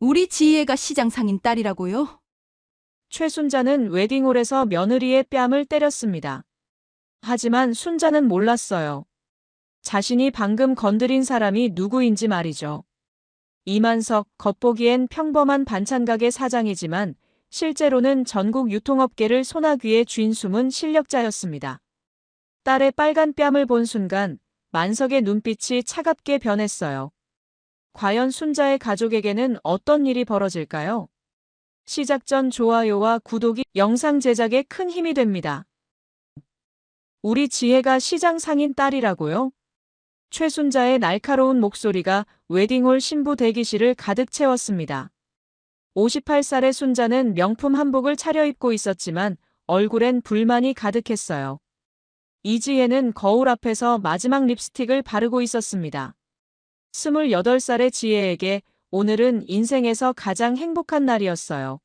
우리 지희애가 시장 상인 딸이라고요? 최순자는 웨딩홀에서 며느리의 뺨을 때렸습니다. 하지만 순자는 몰랐어요. 자신이 방금 건드린 사람이 누구인지 말이죠. 이만석, 겉보기엔 평범한 반찬가게 사장이지만 실제로는 전국 유통업계를 손아귀에 쥔 숨은 실력자였습니다. 딸의 빨간 뺨을 본 순간 만석의 눈빛이 차갑게 변했어요. 과연 순자의 가족에게는 어떤 일이 벌어질까요? 시작 전 좋아요와 구독이 영상 제작에 큰 힘이 됩니다. 우리 지혜가 시장 상인 딸이라고요? 최순자의 날카로운 목소리가 웨딩홀 신부 대기실을 가득 채웠습니다. 58살의 순자는 명품 한복을 차려입고 있었지만 얼굴엔 불만이 가득했어요. 이지혜는 거울 앞에서 마지막 립스틱을 바르고 있었습니다. 28살의 지혜에게 오늘은 인생에서 가장 행복한 날이었어요.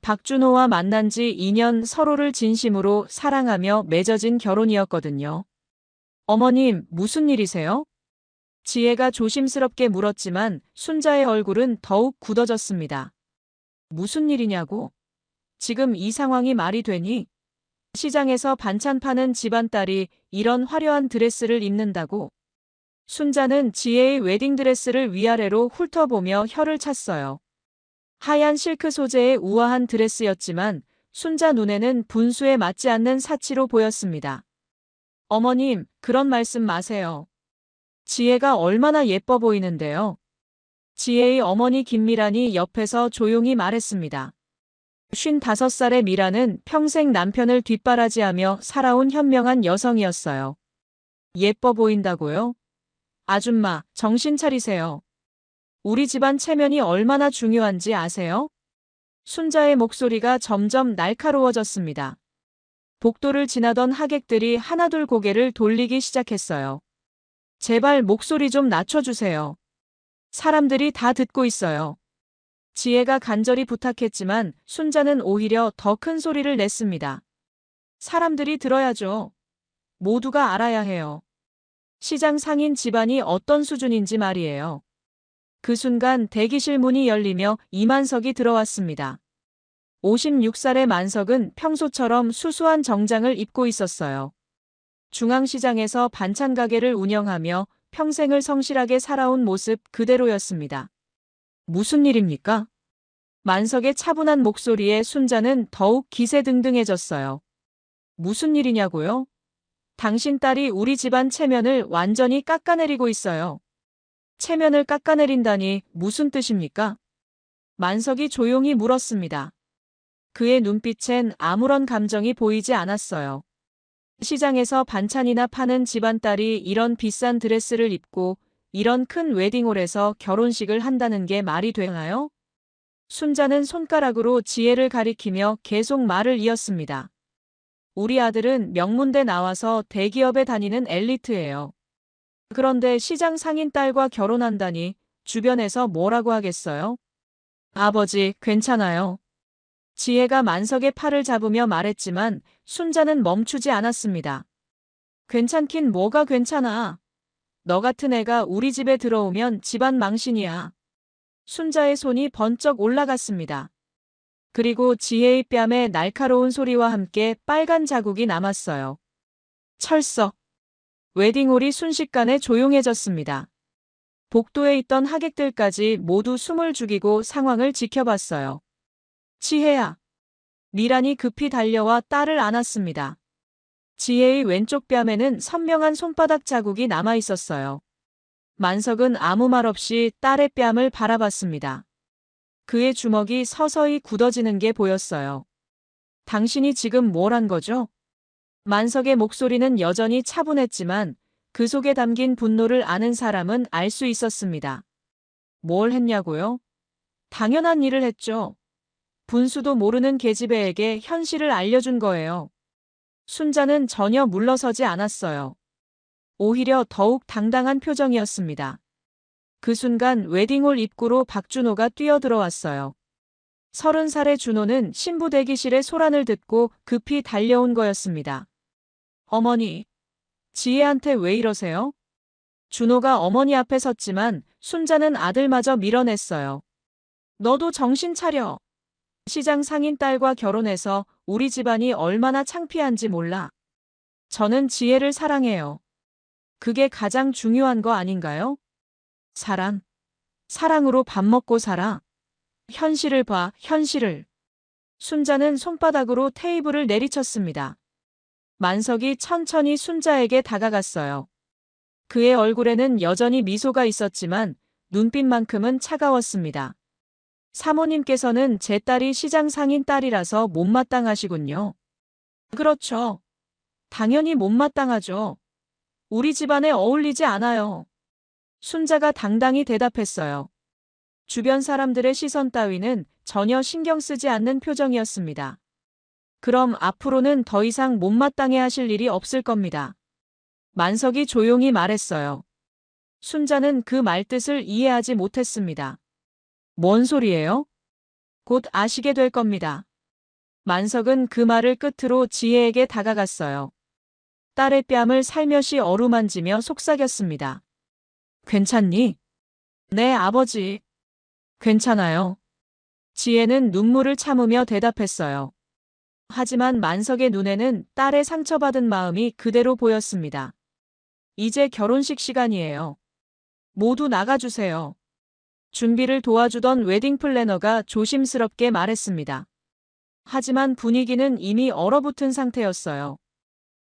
박준호와 만난 지 2년, 서로를 진심으로 사랑하며 맺어진 결혼이었거든요. 어머님, 무슨 일이세요? 지혜가 조심스럽게 물었지만 순자의 얼굴은 더욱 굳어졌습니다. 무슨 일이냐고? 지금 이 상황이 말이 되니? 시장에서 반찬 파는 집안딸이 이런 화려한 드레스를 입는다고? 순자는 지혜의 웨딩드레스를 위아래로 훑어보며 혀를 찼어요. 하얀 실크 소재의 우아한 드레스였지만 순자 눈에는 분수에 맞지 않는 사치로 보였습니다. 어머님, 그런 말씀 마세요. 지혜가 얼마나 예뻐 보이는데요. 지혜의 어머니 김미란이 옆에서 조용히 말했습니다. 55살의 미란은 평생 남편을 뒷바라지하며 살아온 현명한 여성이었어요. 예뻐 보인다고요? 아줌마, 정신 차리세요. 우리 집안 체면이 얼마나 중요한지 아세요? 순자의 목소리가 점점 날카로워졌습니다. 복도를 지나던 하객들이 하나둘 고개를 돌리기 시작했어요. 제발 목소리 좀 낮춰주세요. 사람들이 다 듣고 있어요. 지혜가 간절히 부탁했지만 순자는 오히려 더 큰 소리를 냈습니다. 사람들이 들어야죠. 모두가 알아야 해요. 시장 상인 집안이 어떤 수준인지 말이에요. 그 순간 대기실 문이 열리며 이만석이 들어왔습니다. 56살의 만석은 평소처럼 수수한 정장을 입고 있었어요. 중앙시장에서 반찬 가게를 운영하며 평생을 성실하게 살아온 모습 그대로였습니다. 무슨 일입니까? 만석의 차분한 목소리에 순자는 더욱 기세등등해졌어요. 무슨 일이냐고요? 당신 딸이 우리 집안 체면을 완전히 깎아내리고 있어요. 체면을 깎아내린다니 무슨 뜻입니까? 만석이 조용히 물었습니다. 그의 눈빛엔 아무런 감정이 보이지 않았어요. 시장에서 반찬이나 파는 집안딸이 이런 비싼 드레스를 입고 이런 큰 웨딩홀에서 결혼식을 한다는 게 말이 되나요? 순자는 손가락으로 지혜를 가리키며 계속 말을 이었습니다. 우리 아들은 명문대 나와서 대기업에 다니는 엘리트예요. 그런데 시장 상인 딸과 결혼한다니 주변에서 뭐라고 하겠어요? 아버지, 괜찮아요. 지혜가 만석의 팔을 잡으며 말했지만 순자는 멈추지 않았습니다. 괜찮긴 뭐가 괜찮아. 너 같은 애가 우리 집에 들어오면 집안 망신이야. 순자의 손이 번쩍 올라갔습니다. 그리고 지혜의 뺨에 날카로운 소리와 함께 빨간 자국이 남았어요. 철썩. 웨딩홀이 순식간에 조용해졌습니다. 복도에 있던 하객들까지 모두 숨을 죽이고 상황을 지켜봤어요. 지혜야. 미란이 급히 달려와 딸을 안았습니다. 지혜의 왼쪽 뺨에는 선명한 손바닥 자국이 남아 있었어요. 만석은 아무 말 없이 딸의 뺨을 바라봤습니다. 그의 주먹이 서서히 굳어지는 게 보였어요. 당신이 지금 뭘 한 거죠? 만석의 목소리는 여전히 차분했지만 그 속에 담긴 분노를 아는 사람은 알 수 있었습니다. 뭘 했냐고요? 당연한 일을 했죠. 분수도 모르는 계집애에게 현실을 알려준 거예요. 순자는 전혀 물러서지 않았어요. 오히려 더욱 당당한 표정이었습니다. 그 순간 웨딩홀 입구로 박준호가 뛰어들어왔어요. 30살의 준호는 신부 대기실의 소란을 듣고 급히 달려온 거였습니다. 어머니, 지혜한테 왜 이러세요? 준호가 어머니 앞에 섰지만 순자는 아들마저 밀어냈어요. 너도 정신 차려. 시장 상인 딸과 결혼해서 우리 집안이 얼마나 창피한지 몰라. 저는 지혜를 사랑해요. 그게 가장 중요한 거 아닌가요? 사랑. 사랑으로 밥 먹고 살아. 현실을 봐, 현실을. 순자는 손바닥으로 테이블을 내리쳤습니다. 만석이 천천히 순자에게 다가갔어요. 그의 얼굴에는 여전히 미소가 있었지만 눈빛만큼은 차가웠습니다. 사모님께서는 제 딸이 시장 상인 딸이라서 못마땅하시군요. 그렇죠. 당연히 못마땅하죠. 우리 집안에 어울리지 않아요. 순자가 당당히 대답했어요. 주변 사람들의 시선 따위는 전혀 신경 쓰지 않는 표정이었습니다. 그럼 앞으로는 더 이상 못마땅해 하실 일이 없을 겁니다. 만석이 조용히 말했어요. 순자는 그 말뜻을 이해하지 못했습니다. 뭔 소리예요? 곧 아시게 될 겁니다. 만석은 그 말을 끝으로 지혜에게 다가갔어요. 딸의 뺨을 살며시 어루만지며 속삭였습니다. 괜찮니? 네, 아버지. 괜찮아요. 지혜는 눈물을 참으며 대답했어요. 하지만 만석의 눈에는 딸의 상처받은 마음이 그대로 보였습니다. 이제 결혼식 시간이에요. 모두 나가주세요. 준비를 도와주던 웨딩 플래너가 조심스럽게 말했습니다. 하지만 분위기는 이미 얼어붙은 상태였어요.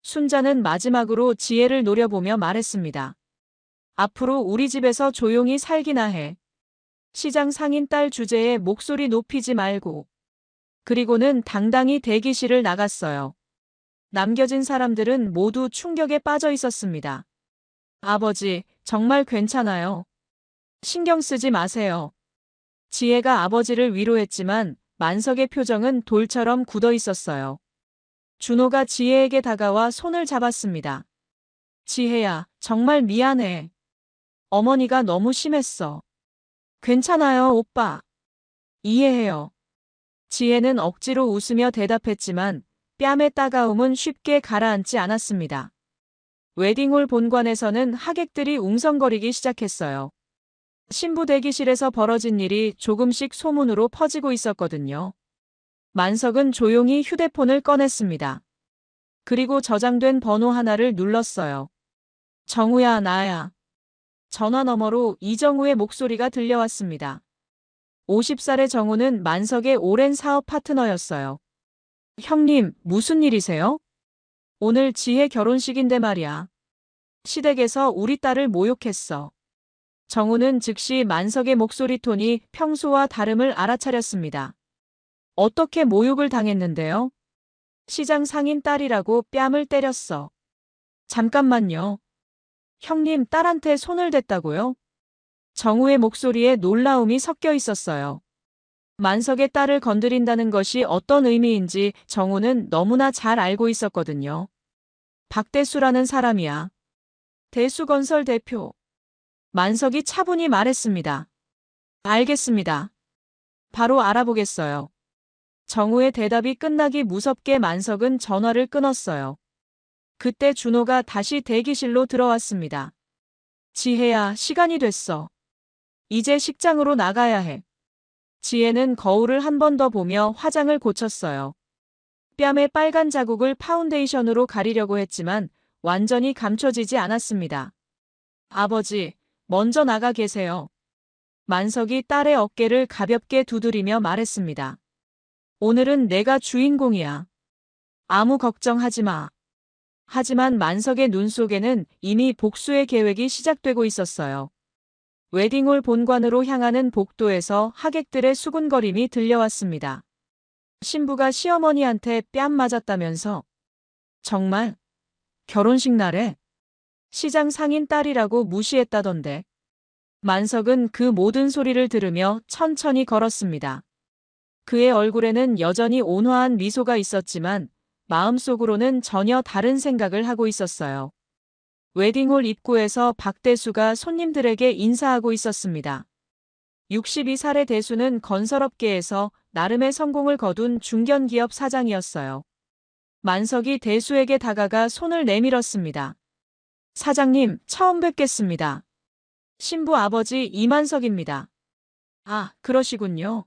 순자는 마지막으로 지혜를 노려보며 말했습니다. 앞으로 우리 집에서 조용히 살기나 해. 시장 상인 딸 주제에 목소리 높이지 말고. 그리고는 당당히 대기실을 나갔어요. 남겨진 사람들은 모두 충격에 빠져 있었습니다. 아버지, 정말 괜찮아요. 신경 쓰지 마세요. 지혜가 아버지를 위로했지만 만석의 표정은 돌처럼 굳어 있었어요. 준호가 지혜에게 다가와 손을 잡았습니다. 지혜야, 정말 미안해. 어머니가 너무 심했어. 괜찮아요, 오빠. 이해해요. 지혜는 억지로 웃으며 대답했지만 뺨의 따가움은 쉽게 가라앉지 않았습니다. 웨딩홀 본관에서는 하객들이 웅성거리기 시작했어요. 신부 대기실에서 벌어진 일이 조금씩 소문으로 퍼지고 있었거든요. 만석은 조용히 휴대폰을 꺼냈습니다. 그리고 저장된 번호 하나를 눌렀어요. 정우야, 나야. 전화 너머로 이정우의 목소리가 들려왔습니다. 50살의 정우는 만석의 오랜 사업 파트너였어요. 형님, 무슨 일이세요? 오늘 지혜 결혼식인데 말이야. 시댁에서 우리 딸을 모욕했어. 정우는 즉시 만석의 목소리 톤이 평소와 다름을 알아차렸습니다. 어떻게 모욕을 당했는데요? 시장 상인 딸이라고 뺨을 때렸어. 잠깐만요. 형님, 딸한테 손을 댔다고요? 정우의 목소리에 놀라움이 섞여 있었어요. 만석의 딸을 건드린다는 것이 어떤 의미인지 정우는 너무나 잘 알고 있었거든요. 박대수라는 사람이야. 대수건설 대표. 만석이 차분히 말했습니다. 알겠습니다. 바로 알아보겠어요. 정우의 대답이 끝나기 무섭게 만석은 전화를 끊었어요. 그때 준호가 다시 대기실로 들어왔습니다. 지혜야, 시간이 됐어. 이제 식장으로 나가야 해. 지혜는 거울을 한 번 더 보며 화장을 고쳤어요. 뺨에 빨간 자국을 파운데이션으로 가리려고 했지만 완전히 감춰지지 않았습니다. 아버지, 먼저 나가 계세요. 만석이 딸의 어깨를 가볍게 두드리며 말했습니다. 오늘은 내가 주인공이야. 아무 걱정하지 마. 하지만 만석의 눈 속에는 이미 복수의 계획이 시작되고 있었어요. 웨딩홀 본관으로 향하는 복도에서 하객들의 수군거림이 들려왔습니다. 신부가 시어머니한테 뺨 맞았다면서? 정말? 결혼식 날에? 시장 상인 딸이라고 무시했다던데. 만석은 그 모든 소리를 들으며 천천히 걸었습니다. 그의 얼굴에는 여전히 온화한 미소가 있었지만 마음속으로는 전혀 다른 생각을 하고 있었어요. 웨딩홀 입구에서 박대수가 손님들에게 인사하고 있었습니다. 62살의 대수는 건설업계에서 나름의 성공을 거둔 중견기업 사장이었어요. 만석이 대수에게 다가가 손을 내밀었습니다. 사장님, 처음 뵙겠습니다. 신부 아버지 이만석입니다. 아, 그러시군요.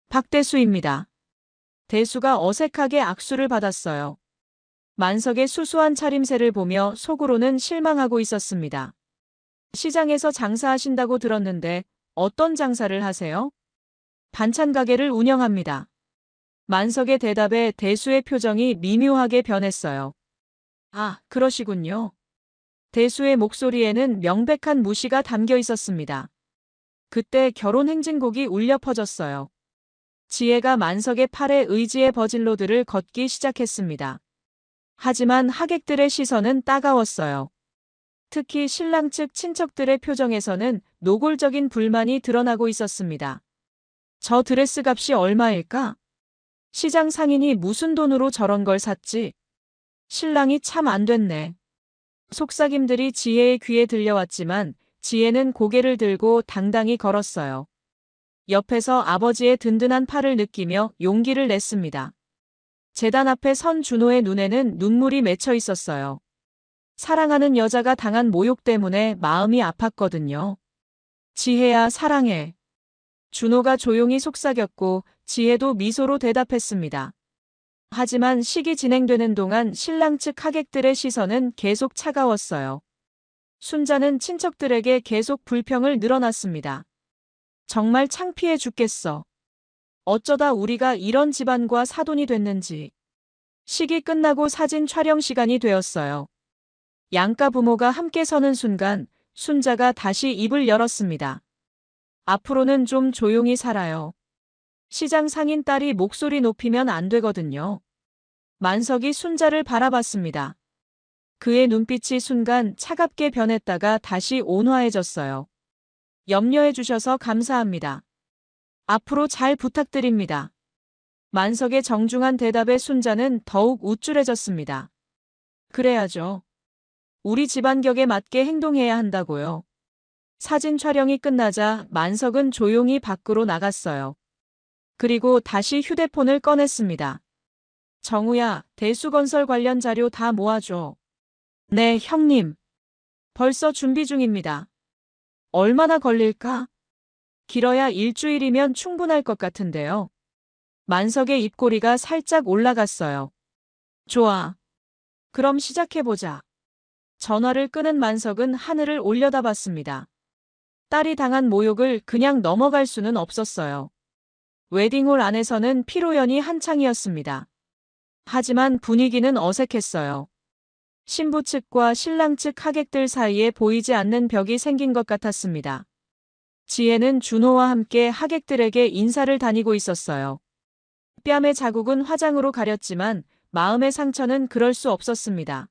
박대수입니다. 대수가 어색하게 악수를 받았어요. 만석의 수수한 차림새를 보며 속으로는 실망하고 있었습니다. 시장에서 장사하신다고 들었는데 어떤 장사를 하세요? 반찬 가게를 운영합니다. 만석의 대답에 대수의 표정이 미묘하게 변했어요. 아, 그러시군요. 대수의 목소리에는 명백한 무시가 담겨 있었습니다. 그때 결혼 행진곡이 울려 퍼졌어요. 지혜가 만석의 팔에 의지의 버진로드를 걷기 시작했습니다. 하지만 하객들의 시선은 따가웠어요. 특히 신랑 측 친척들의 표정에서는 노골적인 불만이 드러나고 있었습니다. 저 드레스 값이 얼마일까? 시장 상인이 무슨 돈으로 저런 걸 샀지? 신랑이 참 안 됐네. 속삭임들이 지혜의 귀에 들려왔지만 지혜는 고개를 들고 당당히 걸었어요. 옆에서 아버지의 든든한 팔을 느끼며 용기를 냈습니다. 재단 앞에 선 준호의 눈에는 눈물이 맺혀 있었어요. 사랑하는 여자가 당한 모욕 때문에 마음이 아팠거든요. 지혜야, 사랑해. 준호가 조용히 속삭였고 지혜도 미소로 대답했습니다. 하지만 식이 진행되는 동안 신랑 측 하객들의 시선은 계속 차가웠어요. 순자는 친척들에게 계속 불평을 늘어놨습니다. 정말 창피해 죽겠어. 어쩌다 우리가 이런 집안과 사돈이 됐는지. 식이 끝나고 사진 촬영 시간이 되었어요. 양가 부모가 함께 서는 순간 순자가 다시 입을 열었습니다. 앞으로는 좀 조용히 살아요. 시장 상인 딸이 목소리 높이면 안 되거든요. 만석이 순자를 바라봤습니다. 그의 눈빛이 순간 차갑게 변했다가 다시 온화해졌어요. 염려해 주셔서 감사합니다. 앞으로 잘 부탁드립니다. 만석의 정중한 대답에 순자는 더욱 우쭐해졌습니다. 그래야죠. 우리 집안 격에 맞게 행동해야 한다고요. 사진 촬영이 끝나자 만석은 조용히 밖으로 나갔어요. 그리고 다시 휴대폰을 꺼냈습니다. 정우야, 대수건설 관련 자료 다 모아줘. 네, 형님. 벌써 준비 중입니다. 얼마나 걸릴까? 길어야 일주일이면 충분할 것 같은데요. 만석의 입꼬리가 살짝 올라갔어요. 좋아. 그럼 시작해보자. 전화를 끄는 만석은 하늘을 올려다봤습니다. 딸이 당한 모욕을 그냥 넘어갈 수는 없었어요. 웨딩홀 안에서는 피로연이 한창이었습니다. 하지만 분위기는 어색했어요. 신부 측과 신랑 측 하객들 사이에 보이지 않는 벽이 생긴 것 같았습니다. 지혜는 준호와 함께 하객들에게 인사를 다니고 있었어요. 뺨의 자국은 화장으로 가렸지만 마음의 상처는 그럴 수 없었습니다.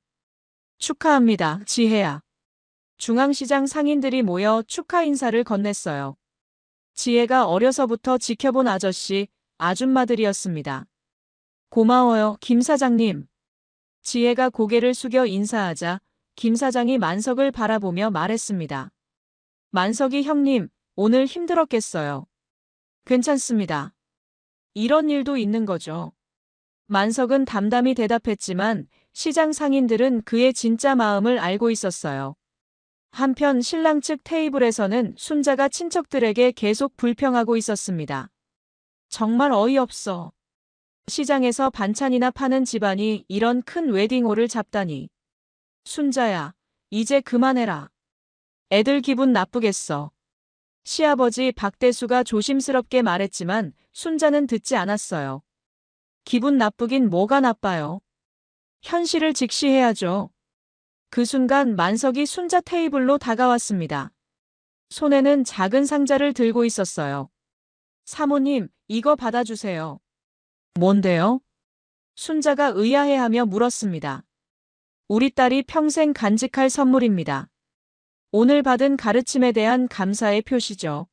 축하합니다, 지혜야. 중앙시장 상인들이 모여 축하 인사를 건넸어요. 지혜가 어려서부터 지켜본 아저씨, 아줌마들이었습니다. 고마워요, 김 사장님. 지혜가 고개를 숙여 인사하자 김 사장이 만석을 바라보며 말했습니다. 만석이 형님, 오늘 힘들었겠어요. 괜찮습니다. 이런 일도 있는 거죠. 만석은 담담히 대답했지만 시장 상인들은 그의 진짜 마음을 알고 있었어요. 한편 신랑 측 테이블에서는 순자가 친척들에게 계속 불평하고 있었습니다. 정말 어이없어. 시장에서 반찬이나 파는 집안이 이런 큰 웨딩홀을 잡다니. 순자야, 이제 그만해라. 애들 기분 나쁘겠어. 시아버지 박대수가 조심스럽게 말했지만 순자는 듣지 않았어요. 기분 나쁘긴 뭐가 나빠요. 현실을 직시해야죠. 그 순간 만석이 순자 테이블로 다가왔습니다. 손에는 작은 상자를 들고 있었어요. 사모님, 이거 받아주세요. 뭔데요? 순자가 의아해하며 물었습니다. 우리 딸이 평생 간직할 선물입니다. 오늘 받은 가르침에 대한 감사의 표시죠.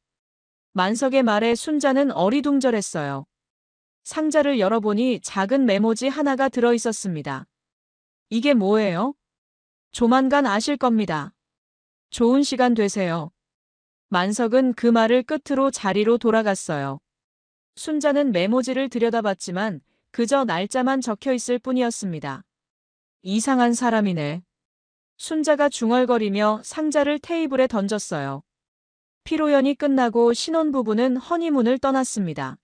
만석의 말에 순자는 어리둥절했어요. 상자를 열어보니 작은 메모지 하나가 들어 있었습니다. 이게 뭐예요? 조만간 아실 겁니다. 좋은 시간 되세요. 만석은 그 말을 끝으로 자리로 돌아갔어요. 순자는 메모지를 들여다봤지만 그저 날짜만 적혀 있을 뿐이었습니다. 이상한 사람이네. 순자가 중얼거리며 상자를 테이블에 던졌어요. 피로연이 끝나고 신혼부부는 허니문을 떠났습니다.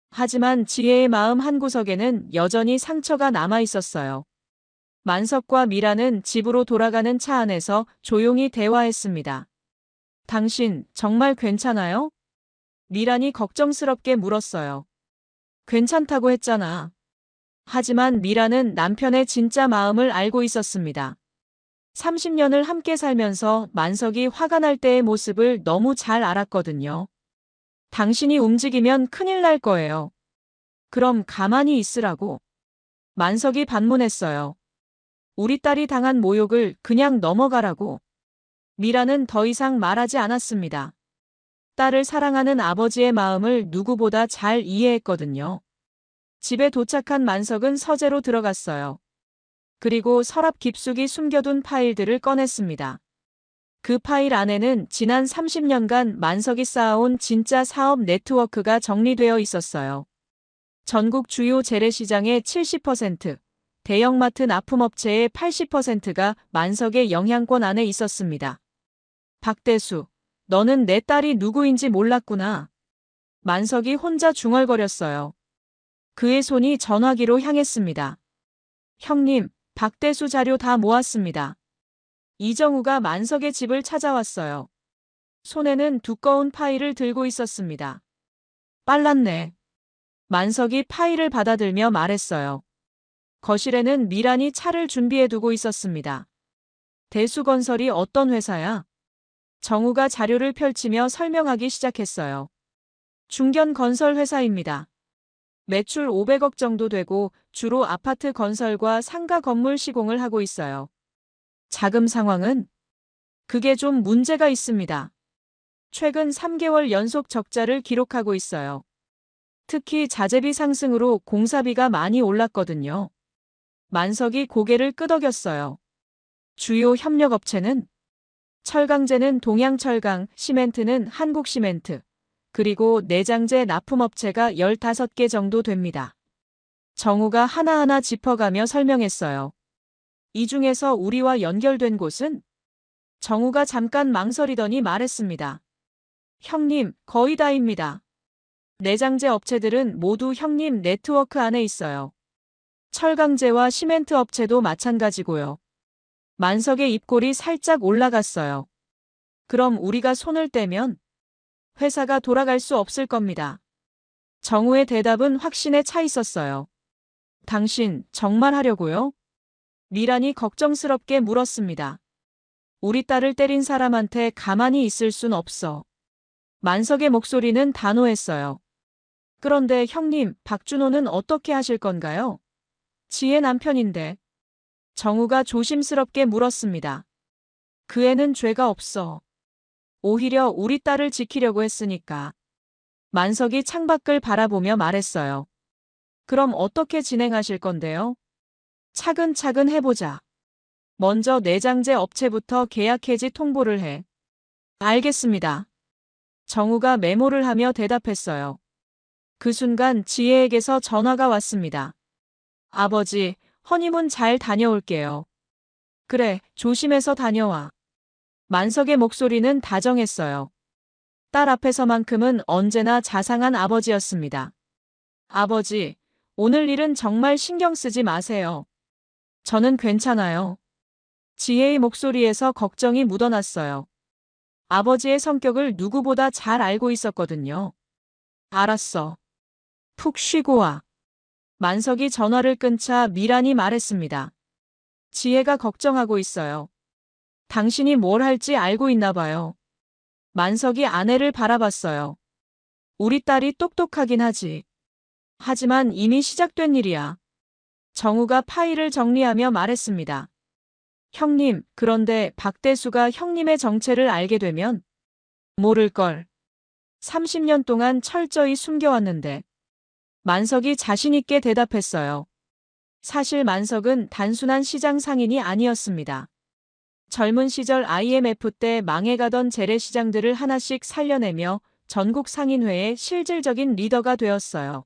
하지만 지혜의 마음 한구석에는 여전히 상처가 남아 있었어요. 만석과 미라는 집으로 돌아가는 차 안에서 조용히 대화했습니다. 당신 정말 괜찮아요? 미란이 걱정스럽게 물었어요. 괜찮다고 했잖아. 하지만 미라는 남편의 진짜 마음을 알고 있었습니다. 30년을 함께 살면서 만석이 화가 날 때의 모습을 너무 잘 알았거든요. 당신이 움직이면 큰일 날 거예요. 그럼 가만히 있으라고. 만석이 반문했어요. 우리 딸이 당한 모욕을 그냥 넘어가라고. 미라는 더 이상 말하지 않았습니다. 딸을 사랑하는 아버지의 마음을 누구보다 잘 이해했거든요. 집에 도착한 만석은 서재로 들어갔어요. 그리고 서랍 깊숙이 숨겨둔 파일들을 꺼냈습니다. 그 파일 안에는 지난 30년간 만석이 쌓아온 진짜 사업 네트워크가 정리되어 있었어요. 전국 주요 재래시장의 70%, 대형마트 납품업체의 80%가 만석의 영향권 안에 있었습니다. 박대수, 너는 내 딸이 누구인지 몰랐구나. 만석이 혼자 중얼거렸어요. 그의 손이 전화기로 향했습니다. 형님, 박대수 자료 다 모았습니다. 이정우가 만석의 집을 찾아왔어요. 손에는 두꺼운 파일을 들고 있었습니다. 빨랐네. 만석이 파일을 받아들며 말했어요. 거실에는 미란이 차를 준비해두고 있었습니다. 대수건설이 어떤 회사야? 정우가 자료를 펼치며 설명하기 시작했어요. 중견건설 회사입니다. 매출 500억 정도 되고 주로 아파트 건설과 상가 건물 시공을 하고 있어요. 자금 상황은? 그게 좀 문제가 있습니다. 최근 3개월 연속 적자를 기록하고 있어요. 특히 자재비 상승으로 공사비가 많이 올랐거든요. 만석이 고개를 끄덕였어요. 주요 협력업체는? 철강제는 동양철강, 시멘트는 한국시멘트, 그리고 내장재 납품업체가 15개 정도 됩니다. 정우가 하나하나 짚어가며 설명했어요. 이 중에서 우리와 연결된 곳은? 정우가 잠깐 망설이더니 말했습니다. 형님, 거의 다입니다. 내장재 업체들은 모두 형님 네트워크 안에 있어요. 철강제와 시멘트 업체도 마찬가지고요. 만석의 입꼬리 살짝 올라갔어요. 그럼 우리가 손을 떼면 회사가 돌아갈 수 없을 겁니다. 정우의 대답은 확신에 차 있었어요. 당신 정말 하려고요? 미란이 걱정스럽게 물었습니다. 우리 딸을 때린 사람한테 가만히 있을 순 없어. 만석의 목소리는 단호했어요. 그런데 형님, 박준호는 어떻게 하실 건가요? 지혜 남편인데. 정우가 조심스럽게 물었습니다. 그 애는 죄가 없어. 오히려 우리 딸을 지키려고 했으니까. 만석이 창밖을 바라보며 말했어요. 그럼 어떻게 진행하실 건데요? 차근차근 해보자. 먼저 내장재 업체부터 계약 해지 통보를 해. 알겠습니다. 정우가 메모를 하며 대답했어요. 그 순간 지혜에게서 전화가 왔습니다. 아버지, 허니문 잘 다녀올게요. 그래, 조심해서 다녀와. 만석의 목소리는 다정했어요. 딸 앞에서만큼은 언제나 자상한 아버지였습니다. 아버지, 오늘 일은 정말 신경 쓰지 마세요. 저는 괜찮아요. 지혜의 목소리에서 걱정이 묻어났어요. 아버지의 성격을 누구보다 잘 알고 있었거든요. 알았어. 푹 쉬고 와. 만석이 전화를 끊자 미란이 말했습니다. 지혜가 걱정하고 있어요. 당신이 뭘 할지 알고 있나 봐요. 만석이 아내를 바라봤어요. 우리 딸이 똑똑하긴 하지. 하지만 이미 시작된 일이야. 정우가 파일을 정리하며 말했습니다. 형님, 그런데 박대수가 형님의 정체를 알게 되면? 모를걸. 30년 동안 철저히 숨겨왔는데. 만석이 자신있게 대답했어요. 사실 만석은 단순한 시장 상인이 아니었습니다. 젊은 시절 IMF 때 망해가던 재래시장들을 하나씩 살려내며 전국 상인회의 실질적인 리더가 되었어요.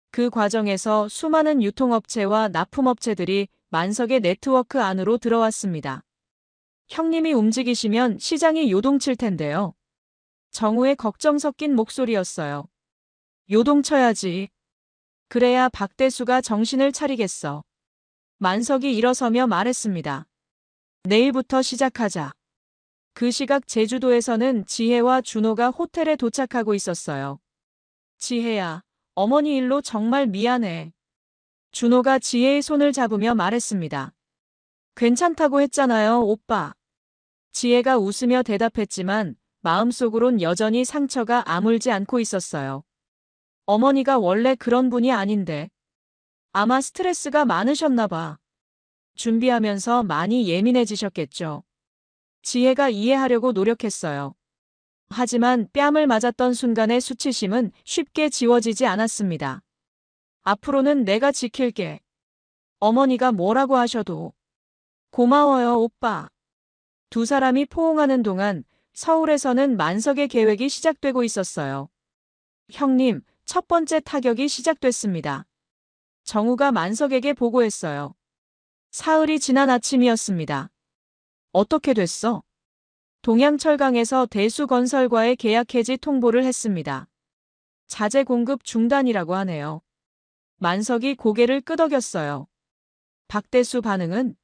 그 과정에서 수많은 유통업체와 납품업체들이 만석의 네트워크 안으로 들어왔습니다. 형님이 움직이시면 시장이 요동칠 텐데요. 정우의 걱정 섞인 목소리였어요. 요동쳐야지. 그래야 박대수가 정신을 차리겠어. 만석이 일어서며 말했습니다. 내일부터 시작하자. 그 시각 제주도에서는 지혜와 준호가 호텔에 도착하고 있었어요. 지혜야, 어머니 일로 정말 미안해. 준호가 지혜의 손을 잡으며 말했습니다. 괜찮다고 했잖아요, 오빠. 지혜가 웃으며 대답했지만 마음속으론 여전히 상처가 아물지 않고 있었어요. 어머니가 원래 그런 분이 아닌데. 아마 스트레스가 많으셨나 봐. 준비하면서 많이 예민해지셨겠죠. 지혜가 이해하려고 노력했어요. 하지만 뺨을 맞았던 순간의 수치심은 쉽게 지워지지 않았습니다. 앞으로는 내가 지킬게. 어머니가 뭐라고 하셔도. 고마워요, 오빠. 두 사람이 포옹하는 동안 서울에서는 만석의 계획이 시작되고 있었어요. 형님, 첫 번째 타격이 시작됐습니다. 정우가 만석에게 보고했어요. 사흘이 지난 아침이었습니다. 어떻게 됐어? 동양철강에서 대수건설과의 계약 해지 통보를 했습니다. 자재 공급 중단이라고 하네요. 만석이 고개를 끄덕였어요. 박대수 반응은?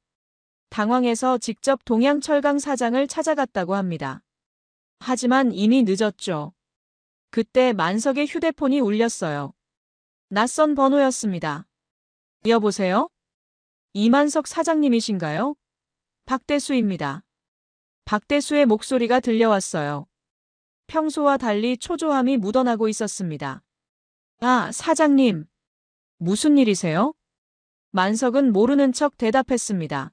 당황해서 직접 동양철강 사장을 찾아갔다고 합니다. 하지만 이미 늦었죠. 그때 만석의 휴대폰이 울렸어요. 낯선 번호였습니다. 여보세요? 이만석 사장님이신가요? 박대수입니다. 박대수의 목소리가 들려왔어요. 평소와 달리 초조함이 묻어나고 있었습니다. 아, 사장님. 무슨 일이세요? 만석은 모르는 척 대답했습니다.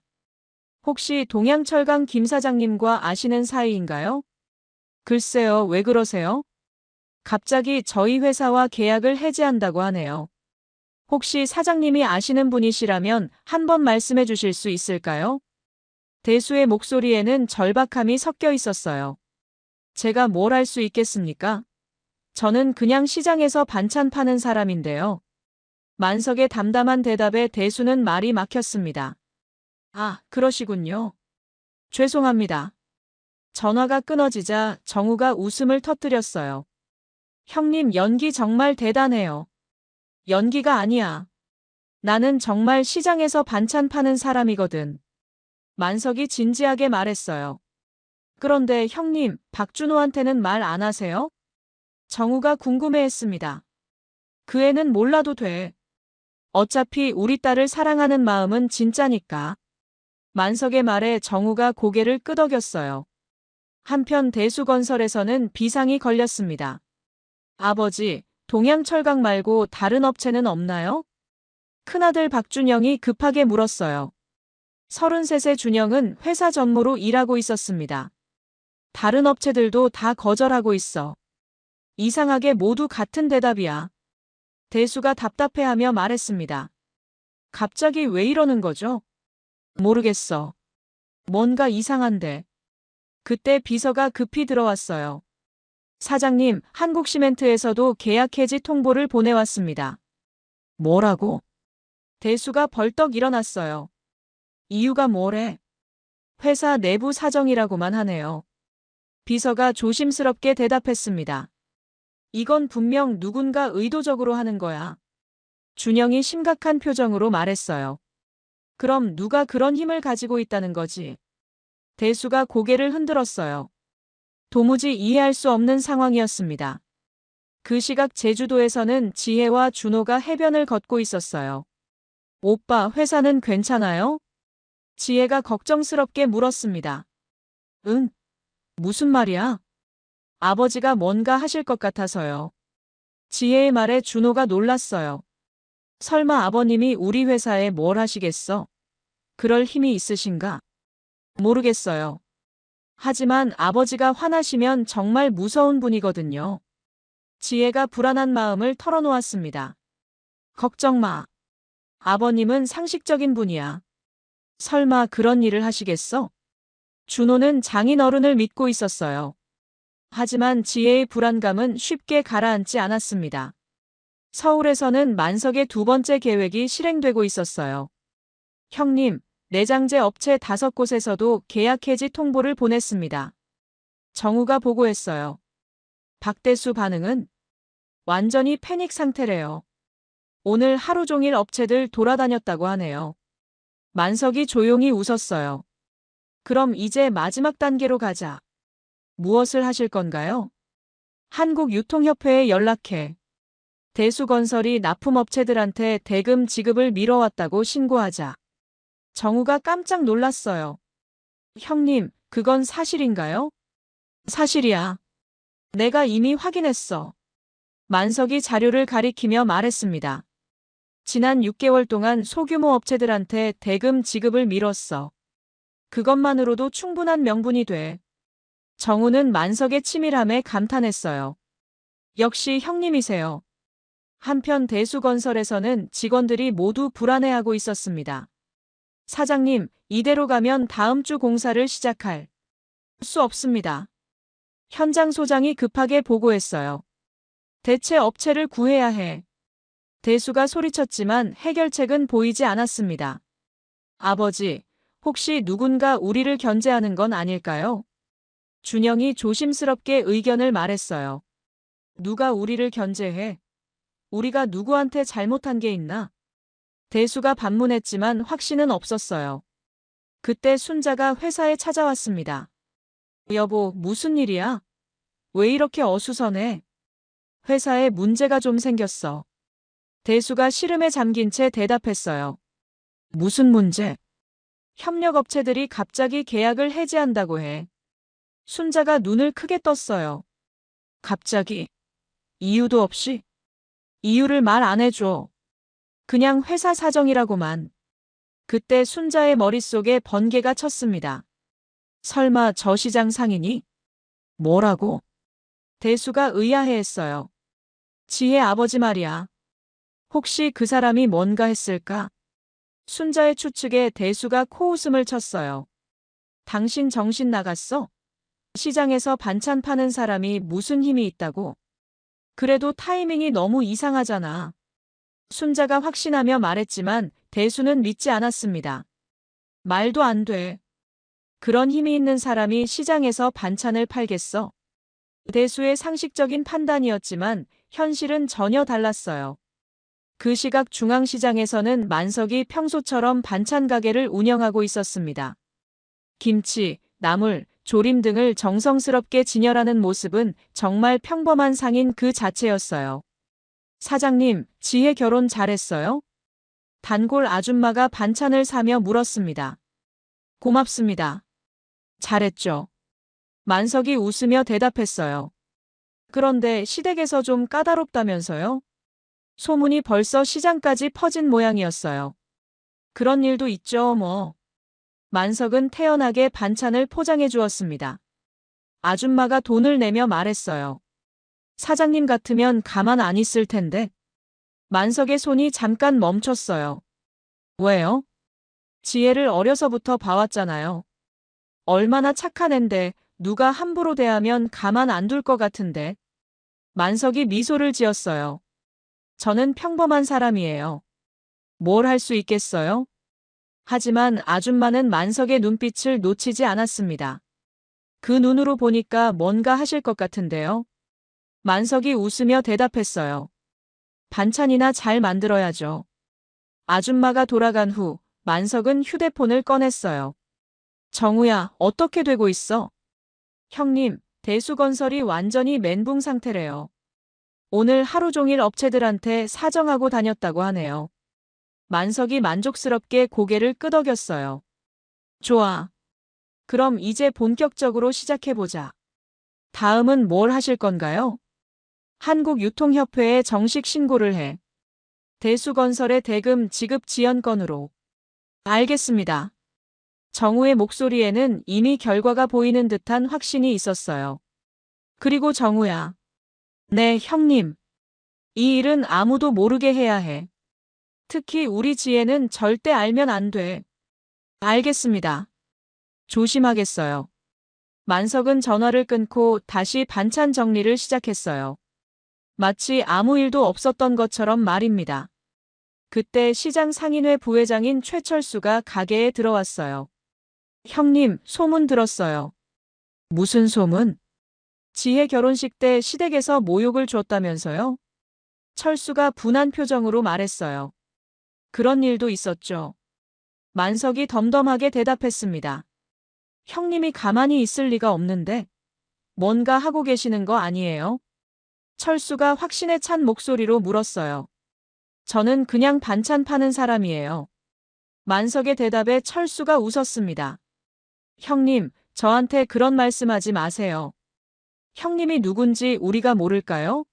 혹시 동양철강 김 사장님과 아시는 사이인가요? 글쎄요, 왜 그러세요? 갑자기 저희 회사와 계약을 해지한다고 하네요. 혹시 사장님이 아시는 분이시라면 한번 말씀해 주실 수 있을까요? 대수의 목소리에는 절박함이 섞여 있었어요. 제가 뭘 할 수 있겠습니까? 저는 그냥 시장에서 반찬 파는 사람인데요. 만석의 담담한 대답에 대수는 말이 막혔습니다. 아, 그러시군요. 죄송합니다. 전화가 끊어지자 정우가 웃음을 터뜨렸어요. 형님 연기 정말 대단해요. 연기가 아니야. 나는 정말 시장에서 반찬 파는 사람이거든. 만석이 진지하게 말했어요. 그런데 형님, 박준호한테는 말 안 하세요? 정우가 궁금해했습니다. 그 애는 몰라도 돼. 어차피 우리 딸을 사랑하는 마음은 진짜니까. 만석의 말에 정우가 고개를 끄덕였어요. 한편 대수건설에서는 비상이 걸렸습니다. 아버지, 동양철강 말고 다른 업체는 없나요? 큰아들 박준영이 급하게 물었어요. 33세 준영은 회사 전무로 일하고 있었습니다. 다른 업체들도 다 거절하고 있어. 이상하게 모두 같은 대답이야. 대수가 답답해하며 말했습니다. 갑자기 왜 이러는 거죠? 모르겠어. 뭔가 이상한데. 그때 비서가 급히 들어왔어요. 사장님, 한국시멘트에서도 계약 해지 통보를 보내왔습니다. 뭐라고? 대수가 벌떡 일어났어요. 이유가 뭐래? 회사 내부 사정이라고만 하네요. 비서가 조심스럽게 대답했습니다. 이건 분명 누군가 의도적으로 하는 거야. 준영이 심각한 표정으로 말했어요. 그럼 누가 그런 힘을 가지고 있다는 거지? 대수가 고개를 흔들었어요. 도무지 이해할 수 없는 상황이었습니다. 그 시각 제주도에서는 지혜와 준호가 해변을 걷고 있었어요. 오빠, 회사는 괜찮아요? 지혜가 걱정스럽게 물었습니다. 응? 무슨 말이야? 아버지가 뭔가 하실 것 같아서요. 지혜의 말에 준호가 놀랐어요. 설마 아버님이 우리 회사에 뭘 하시겠어? 그럴 힘이 있으신가? 모르겠어요. 하지만 아버지가 화나시면 정말 무서운 분이거든요. 지혜가 불안한 마음을 털어놓았습니다. 걱정 마. 아버님은 상식적인 분이야. 설마 그런 일을 하시겠어? 준호는 장인어른을 믿고 있었어요. 하지만 지혜의 불안감은 쉽게 가라앉지 않았습니다. 서울에서는 만석의 두 번째 계획이 실행되고 있었어요. 형님, 내장재 업체 5곳에서도 계약 해지 통보를 보냈습니다. 정우가 보고했어요. 박대수 반응은 완전히 패닉 상태래요. 오늘 하루 종일 업체들 돌아다녔다고 하네요. 만석이 조용히 웃었어요. 그럼 이제 마지막 단계로 가자. 무엇을 하실 건가요? 한국유통협회에 연락해. 대수건설이 납품업체들한테 대금 지급을 미뤄왔다고 신고하자. 정우가 깜짝 놀랐어요. 형님, 그건 사실인가요? 사실이야. 내가 이미 확인했어. 만석이 자료를 가리키며 말했습니다. 지난 6개월 동안 소규모 업체들한테 대금 지급을 미뤘어. 그것만으로도 충분한 명분이 돼. 정우는 만석의 치밀함에 감탄했어요. 역시 형님이세요. 한편 대수건설에서는 직원들이 모두 불안해하고 있었습니다. 사장님, 이대로 가면 다음 주 공사를 시작할 수 없습니다. 현장 소장이 급하게 보고했어요. 대체 업체를 구해야 해. 대수가 소리쳤지만 해결책은 보이지 않았습니다. 아버지, 혹시 누군가 우리를 견제하는 건 아닐까요? 준영이 조심스럽게 의견을 말했어요. 누가 우리를 견제해? 우리가 누구한테 잘못한 게 있나? 대수가 반문했지만 확신은 없었어요. 그때 순자가 회사에 찾아왔습니다. 여보, 무슨 일이야? 왜 이렇게 어수선해? 회사에 문제가 좀 생겼어. 대수가 시름에 잠긴 채 대답했어요. 무슨 문제? 협력업체들이 갑자기 계약을 해지한다고 해. 순자가 눈을 크게 떴어요. 갑자기? 이유도 없이? 이유를 말 안 해줘. 그냥 회사 사정이라고만. 그때 순자의 머릿속에 번개가 쳤습니다. 설마 저 시장 상인이? 뭐라고? 대수가 의아해했어요. 지혜 아버지 말이야. 혹시 그 사람이 뭔가 했을까? 순자의 추측에 대수가 코웃음을 쳤어요. 당신 정신 나갔어? 시장에서 반찬 파는 사람이 무슨 힘이 있다고? 그래도 타이밍이 너무 이상하잖아. 순자가 확신하며 말했지만 대수는 믿지 않았습니다. 말도 안 돼. 그런 힘이 있는 사람이 시장에서 반찬을 팔겠어? 대수의 상식적인 판단이었지만 현실은 전혀 달랐어요. 그 시각 중앙시장에서는 만석이 평소처럼 반찬 가게를 운영하고 있었습니다. 김치, 나물, 조림 등을 정성스럽게 진열하는 모습은 정말 평범한 상인 그 자체였어요. 사장님, 지혜 결혼 잘했어요? 단골 아줌마가 반찬을 사며 물었습니다. 고맙습니다. 잘했죠. 만석이 웃으며 대답했어요. 그런데 시댁에서 좀 까다롭다면서요? 소문이 벌써 시장까지 퍼진 모양이었어요. 그런 일도 있죠, 뭐. 만석은 태연하게 반찬을 포장해 주었습니다. 아줌마가 돈을 내며 말했어요. 사장님 같으면 가만 안 있을 텐데. 만석의 손이 잠깐 멈췄어요. 왜요? 지혜를 어려서부터 봐왔잖아요. 얼마나 착한 앤데 누가 함부로 대하면 가만 안 둘 것 같은데. 만석이 미소를 지었어요. 저는 평범한 사람이에요. 뭘 할 수 있겠어요? 하지만 아줌마는 만석의 눈빛을 놓치지 않았습니다. 그 눈으로 보니까 뭔가 하실 것 같은데요. 만석이 웃으며 대답했어요. 반찬이나 잘 만들어야죠. 아줌마가 돌아간 후 만석은 휴대폰을 꺼냈어요. 정우야, 어떻게 되고 있어? 형님, 대수건설이 완전히 멘붕 상태래요. 오늘 하루 종일 업체들한테 사정하고 다녔다고 하네요. 만석이 만족스럽게 고개를 끄덕였어요. 좋아. 그럼 이제 본격적으로 시작해보자. 다음은 뭘 하실 건가요? 한국유통협회에 정식 신고를 해. 대수건설의 대금 지급 지연 건으로. 알겠습니다. 정우의 목소리에는 이미 결과가 보이는 듯한 확신이 있었어요. 그리고 정우야. 네, 형님. 이 일은 아무도 모르게 해야 해. 특히 우리 지혜는 절대 알면 안 돼. 알겠습니다. 조심하겠어요. 만석은 전화를 끊고 다시 반찬 정리를 시작했어요. 마치 아무 일도 없었던 것처럼 말입니다. 그때 시장 상인회 부회장인 최철수가 가게에 들어왔어요. 형님, 소문 들었어요. 무슨 소문? 지혜 결혼식 때 시댁에서 모욕을 줬다면서요? 철수가 분한 표정으로 말했어요. 그런 일도 있었죠. 만석이 덤덤하게 대답했습니다. 형님이 가만히 있을 리가 없는데 뭔가 하고 계시는 거 아니에요? 철수가 확신에 찬 목소리로 물었어요. 저는 그냥 반찬 파는 사람이에요. 만석의 대답에 철수가 웃었습니다. 형님, 저한테 그런 말씀하지 마세요. 형님이 누군지 우리가 모를까요?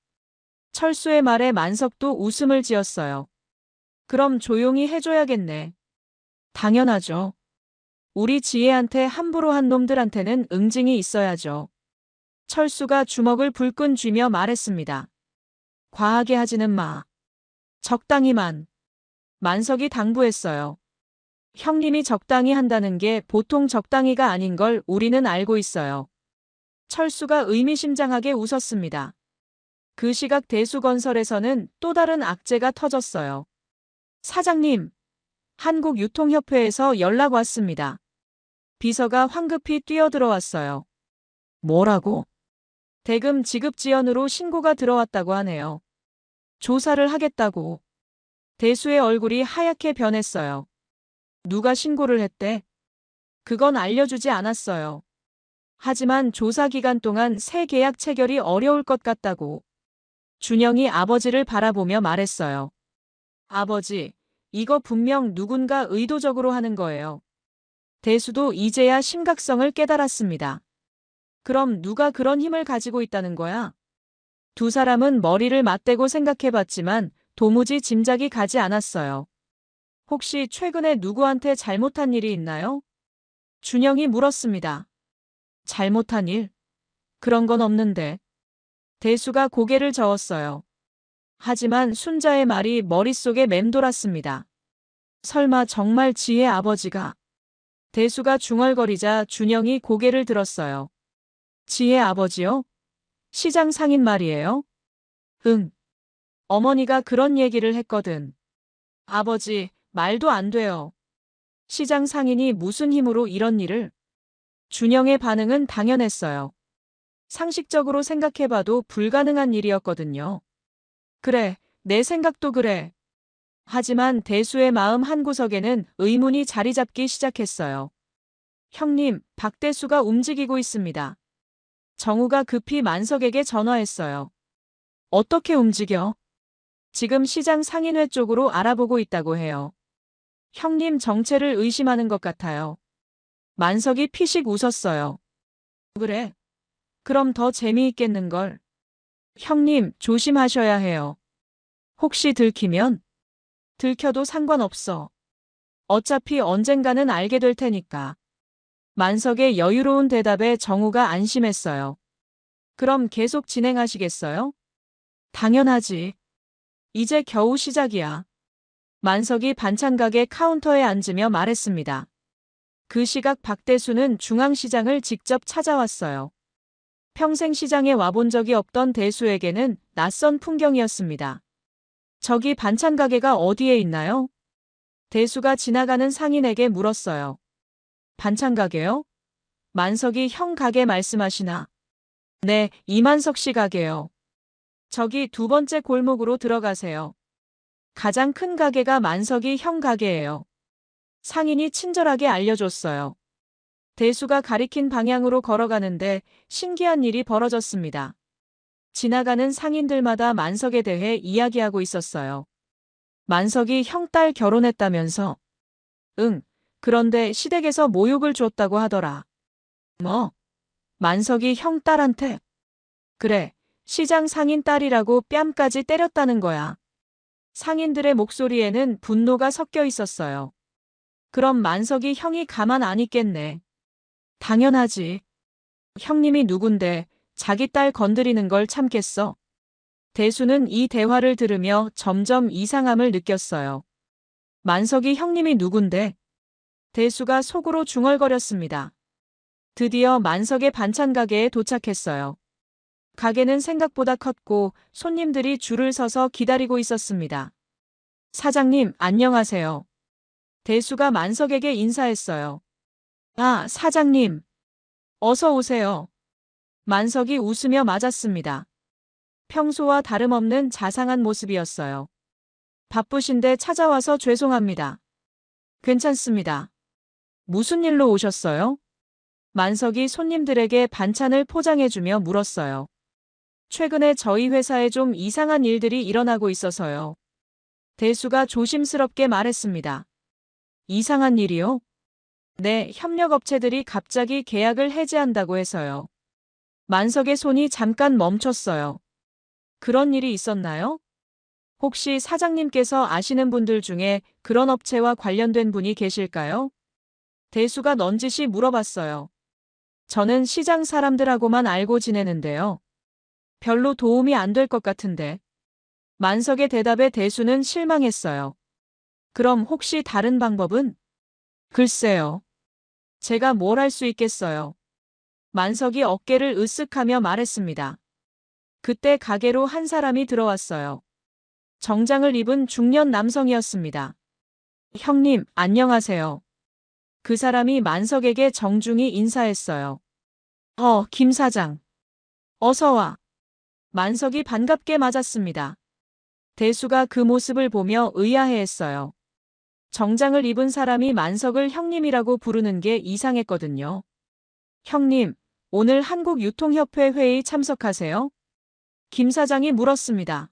철수의 말에 만석도 웃음을 지었어요. 그럼 조용히 해줘야겠네. 당연하죠. 우리 지혜한테 함부로 한 놈들한테는 응징이 있어야죠. 철수가 주먹을 불끈 쥐며 말했습니다. 과하게 하지는 마. 적당히만. 만석이 당부했어요. 형님이 적당히 한다는 게 보통 적당히가 아닌 걸 우리는 알고 있어요. 철수가 의미심장하게 웃었습니다. 그 시각 대수건설에서는 또 다른 악재가 터졌어요. 사장님, 한국유통협회에서 연락 왔습니다. 비서가 황급히 뛰어들어왔어요. 뭐라고? 대금 지급 지연으로 신고가 들어왔다고 하네요. 조사를 하겠다고. 대수의 얼굴이 하얗게 변했어요. 누가 신고를 했대? 그건 알려주지 않았어요. 하지만 조사 기간 동안 새 계약 체결이 어려울 것 같다고. 준영이 아버지를 바라보며 말했어요. 아버지, 이거 분명 누군가 의도적으로 하는 거예요. 대수도 이제야 심각성을 깨달았습니다. 그럼 누가 그런 힘을 가지고 있다는 거야? 두 사람은 머리를 맞대고 생각해봤지만 도무지 짐작이 가지 않았어요. 혹시 최근에 누구한테 잘못한 일이 있나요? 준영이 물었습니다. 잘못한 일? 그런 건 없는데. 대수가 고개를 저었어요. 하지만 순자의 말이 머릿속에 맴돌았습니다. 설마 정말 지혜 아버지가? 대수가 중얼거리자 준영이 고개를 들었어요. 지혜 아버지요? 시장 상인 말이에요? 응. 어머니가 그런 얘기를 했거든. 아버지, 말도 안 돼요. 시장 상인이 무슨 힘으로 이런 일을? 준영의 반응은 당연했어요. 상식적으로 생각해봐도 불가능한 일이었거든요. 그래, 내 생각도 그래. 하지만 대수의 마음 한구석에는 의문이 자리 잡기 시작했어요. 형님, 박대수가 움직이고 있습니다. 정우가 급히 만석에게 전화했어요. 어떻게 움직여? 지금 시장 상인회 쪽으로 알아보고 있다고 해요. 형님 정체를 의심하는 것 같아요. 만석이 피식 웃었어요. 그래? 그럼 더 재미있겠는걸. 형님, 조심하셔야 해요. 혹시 들키면? 들켜도 상관없어. 어차피 언젠가는 알게 될 테니까. 만석의 여유로운 대답에 정우가 안심했어요. 그럼 계속 진행하시겠어요? 당연하지. 이제 겨우 시작이야. 만석이 반찬 가게 카운터에 앉으며 말했습니다. 그 시각 박대수는 중앙시장을 직접 찾아왔어요. 평생 시장에 와본 적이 없던 대수에게는 낯선 풍경이었습니다. 저기 반찬 가게가 어디에 있나요? 대수가 지나가는 상인에게 물었어요. 반찬 가게요? 만석이 형 가게 말씀하시나? 네, 이만석 씨 가게요. 저기 두 번째 골목으로 들어가세요. 가장 큰 가게가 만석이 형 가게예요. 상인이 친절하게 알려줬어요. 대수가 가리킨 방향으로 걸어가는데 신기한 일이 벌어졌습니다. 지나가는 상인들마다 만석에 대해 이야기하고 있었어요. 만석이 형 딸 결혼했다면서? 응, 그런데 시댁에서 모욕을 줬다고 하더라. 뭐? 만석이 형 딸한테? 그래, 시장 상인 딸이라고 뺨까지 때렸다는 거야. 상인들의 목소리에는 분노가 섞여 있었어요. 그럼 만석이 형이 가만 안 있겠네. 당연하지. 형님이 누군데 자기 딸 건드리는 걸 참겠어? 대수는 이 대화를 들으며 점점 이상함을 느꼈어요. 만석이 형님이 누군데? 대수가 속으로 중얼거렸습니다. 드디어 만석의 반찬 가게에 도착했어요. 가게는 생각보다 컸고 손님들이 줄을 서서 기다리고 있었습니다. 사장님, 안녕하세요. 대수가 만석에게 인사했어요. 아, 사장님. 어서 오세요. 만석이 웃으며 맞았습니다. 평소와 다름없는 자상한 모습이었어요. 바쁘신데 찾아와서 죄송합니다. 괜찮습니다. 무슨 일로 오셨어요? 만석이 손님들에게 반찬을 포장해주며 물었어요. 최근에 저희 회사에 좀 이상한 일들이 일어나고 있어서요. 대수가 조심스럽게 말했습니다. 이상한 일이요? 네, 협력업체들이 갑자기 계약을 해지한다고 해서요. 만석의 손이 잠깐 멈췄어요. 그런 일이 있었나요? 혹시 사장님께서 아시는 분들 중에 그런 업체와 관련된 분이 계실까요? 대수가 넌지시 물어봤어요. 저는 시장 사람들하고만 알고 지내는데요. 별로 도움이 안 될 것 같은데. 만석의 대답에 대수는 실망했어요. 그럼 혹시 다른 방법은? 글쎄요. 제가 뭘 할 수 있겠어요. 만석이 어깨를 으쓱하며 말했습니다. 그때 가게로 한 사람이 들어왔어요. 정장을 입은 중년 남성이었습니다. 형님, 안녕하세요. 그 사람이 만석에게 정중히 인사했어요. 김 사장. 어서 와. 만석이 반갑게 맞았습니다. 대수가 그 모습을 보며 의아해했어요. 정장을 입은 사람이 만석을 형님이라고 부르는 게 이상했거든요. 형님, 오늘 한국유통협회 회의 참석하세요? 김 사장이 물었습니다.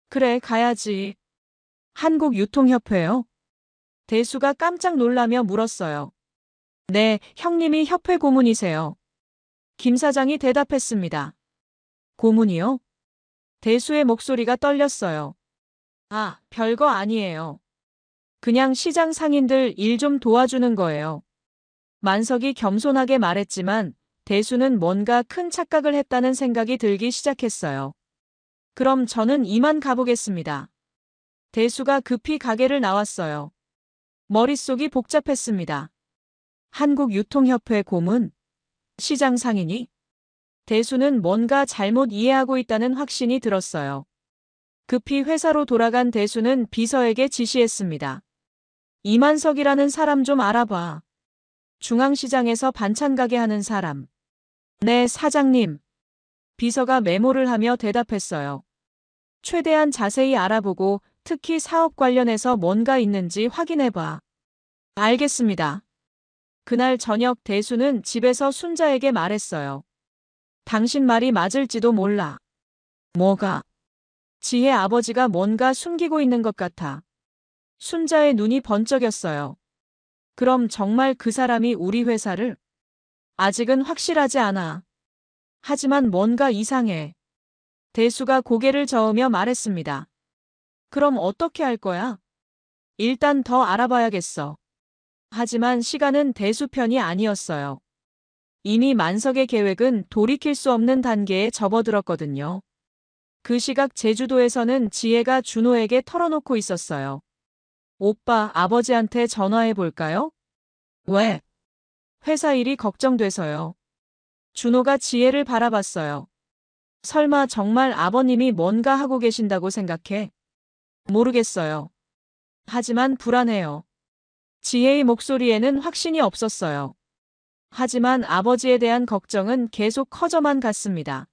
그래, 가야지. 한국유통협회요? 대수가 깜짝 놀라며 물었어요. 네, 형님이 협회 고문이세요. 김 사장이 대답했습니다. 고문이요? 대수의 목소리가 떨렸어요. 아, 별거 아니에요. 그냥 시장 상인들 일 좀 도와주는 거예요. 만석이 겸손하게 말했지만 대수는 뭔가 큰 착각을 했다는 생각이 들기 시작했어요. 그럼 저는 이만 가보겠습니다. 대수가 급히 가게를 나왔어요. 머릿속이 복잡했습니다. 한국유통협회 고문? 시장 상인이? 대수는 뭔가 잘못 이해하고 있다는 확신이 들었어요. 급히 회사로 돌아간 대수는 비서에게 지시했습니다. 이만석이라는 사람 좀 알아봐. 중앙시장에서 반찬 가게 하는 사람. 네, 사장님. 비서가 메모를 하며 대답했어요. 최대한 자세히 알아보고 특히 사업 관련해서 뭔가 있는지 확인해봐. 알겠습니다. 그날 저녁 대수는 집에서 순자에게 말했어요. 당신 말이 맞을지도 몰라. 뭐가? 지혜 아버지가 뭔가 숨기고 있는 것 같아. 순자의 눈이 번쩍였어요. 그럼 정말 그 사람이 우리 회사를? 아직은 확실하지 않아. 하지만 뭔가 이상해. 대수가 고개를 저으며 말했습니다. 그럼 어떻게 할 거야? 일단 더 알아봐야겠어. 하지만 시간은 대수 편이 아니었어요. 이미 만석의 계획은 돌이킬 수 없는 단계에 접어들었거든요. 그 시각 제주도에서는 지혜가 준호에게 털어놓고 있었어요. 오빠, 아버지한테 전화해 볼까요? 왜? 회사 일이 걱정돼서요. 준호가 지혜를 바라봤어요. 설마 정말 아버님이 뭔가 하고 계신다고 생각해? 모르겠어요. 하지만 불안해요. 지혜의 목소리에는 확신이 없었어요. 하지만 아버지에 대한 걱정은 계속 커져만 갔습니다.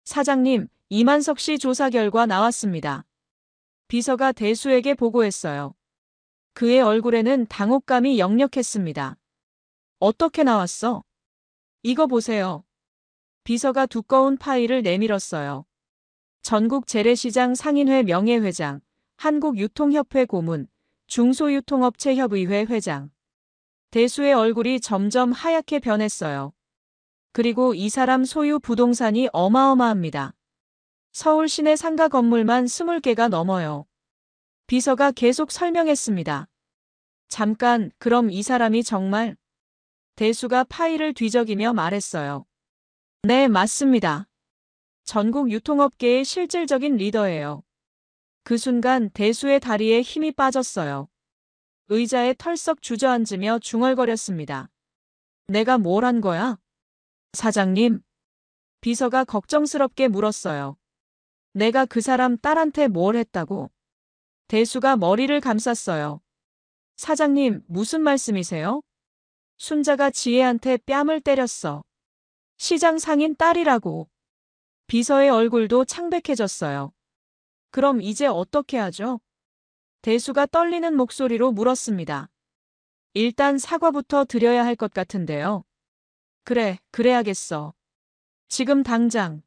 사장님, 이만석 씨 조사 결과 나왔습니다. 비서가 대수에게 보고했어요. 그의 얼굴에는 당혹감이 역력했습니다. 어떻게 나왔어? 이거 보세요. 비서가 두꺼운 파일을 내밀었어요. 전국 재래시장 상인회 명예회장, 한국유통협회 고문, 중소유통업체협의회 회장. 대수의 얼굴이 점점 하얗게 변했어요. 그리고 이 사람 소유 부동산이 어마어마합니다. 서울 시내 상가 건물만 20개가 넘어요. 비서가 계속 설명했습니다. 잠깐, 그럼 이 사람이 정말? 대수가 파일을 뒤적이며 말했어요. 네, 맞습니다. 전국 유통업계의 실질적인 리더예요. 그 순간 대수의 다리에 힘이 빠졌어요. 의자에 털썩 주저앉으며 중얼거렸습니다. 내가 뭘 한 거야? 사장님? 비서가 걱정스럽게 물었어요. 내가 그 사람 딸한테 뭘 했다고? 대수가 머리를 감쌌어요. 사장님, 무슨 말씀이세요? 순자가 지혜한테 뺨을 때렸어. 시장 상인 딸이라고. 비서의 얼굴도 창백해졌어요. 그럼 이제 어떻게 하죠? 대수가 떨리는 목소리로 물었습니다. 일단 사과부터 드려야 할 것 같은데요. 그래, 그래야겠어. 지금 당장.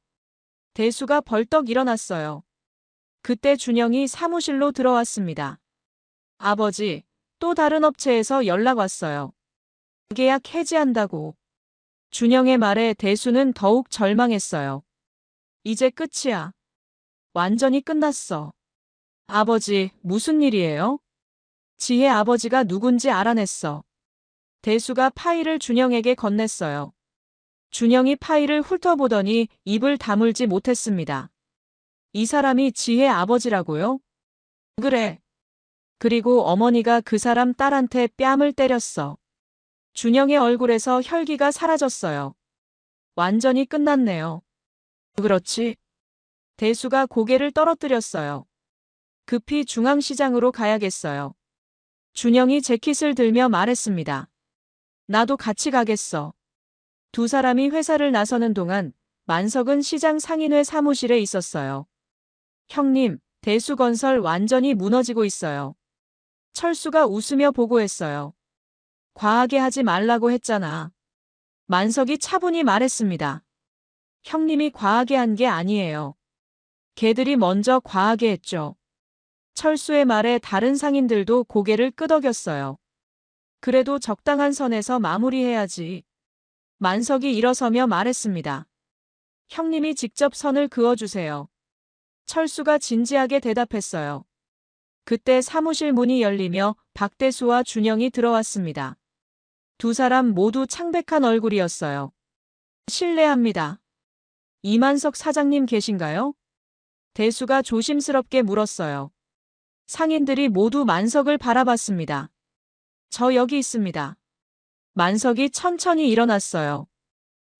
대수가 벌떡 일어났어요. 그때 준영이 사무실로 들어왔습니다. 아버지, 또 다른 업체에서 연락 왔어요. 계약 해지한다고. 준영의 말에 대수는 더욱 절망했어요. 이제 끝이야. 완전히 끝났어. 아버지, 무슨 일이에요? 지혜 아버지가 누군지 알아냈어. 대수가 파일을 준영에게 건넸어요. 준영이 파일을 훑어보더니 입을 다물지 못했습니다. 이 사람이 지혜 아버지라고요? 그래. 그리고 어머니가 그 사람 딸한테 뺨을 때렸어. 준영의 얼굴에서 혈기가 사라졌어요. 완전히 끝났네요. 그렇지. 대수가 고개를 떨어뜨렸어요. 급히 중앙시장으로 가야겠어요. 준영이 재킷을 들며 말했습니다. 나도 같이 가겠어. 두 사람이 회사를 나서는 동안 만석은 시장 상인회 사무실에 있었어요. 형님, 대수건설 완전히 무너지고 있어요. 철수가 웃으며 보고했어요. 과하게 하지 말라고 했잖아. 만석이 차분히 말했습니다. 형님이 과하게 한 게 아니에요. 걔들이 먼저 과하게 했죠. 철수의 말에 다른 상인들도 고개를 끄덕였어요. 그래도 적당한 선에서 마무리해야지. 만석이 일어서며 말했습니다. 형님이 직접 선을 그어주세요. 철수가 진지하게 대답했어요. 그때 사무실 문이 열리며 박대수와 준영이 들어왔습니다. 두 사람 모두 창백한 얼굴이었어요. 실례합니다. 이만석 사장님 계신가요? 대수가 조심스럽게 물었어요. 상인들이 모두 만석을 바라봤습니다. 저 여기 있습니다. 만석이 천천히 일어났어요.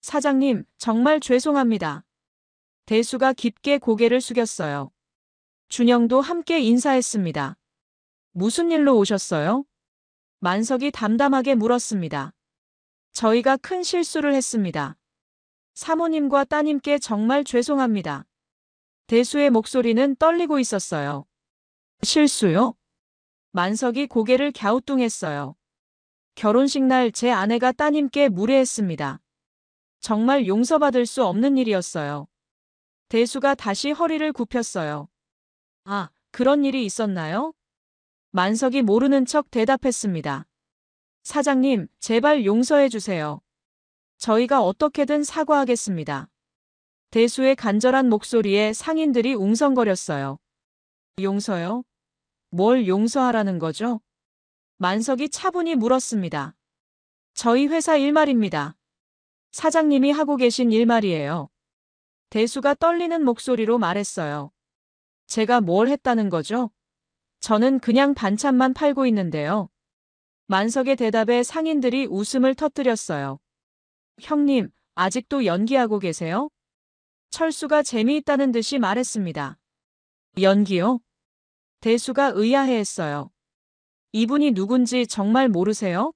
사장님, 정말 죄송합니다. 대수가 깊게 고개를 숙였어요. 준영도 함께 인사했습니다. 무슨 일로 오셨어요? 만석이 담담하게 물었습니다. 저희가 큰 실수를 했습니다. 사모님과 따님께 정말 죄송합니다. 대수의 목소리는 떨리고 있었어요. 실수요? 만석이 고개를 갸우뚱했어요. 결혼식 날 제 아내가 따님께 무례했습니다. 정말 용서받을 수 없는 일이었어요. 대수가 다시 허리를 굽혔어요. 아, 그런 일이 있었나요? 만석이 모르는 척 대답했습니다. 사장님, 제발 용서해 주세요. 저희가 어떻게든 사과하겠습니다. 대수의 간절한 목소리에 상인들이 웅성거렸어요. 용서요? 뭘 용서하라는 거죠? 만석이 차분히 물었습니다. 저희 회사 일말입니다. 사장님이 하고 계신 일말이에요. 대수가 떨리는 목소리로 말했어요. 제가 뭘 했다는 거죠? 저는 그냥 반찬만 팔고 있는데요. 만석의 대답에 상인들이 웃음을 터뜨렸어요. 형님, 아직도 연기하고 계세요? 철수가 재미있다는 듯이 말했습니다. 연기요? 대수가 의아해했어요. 이분이 누군지 정말 모르세요?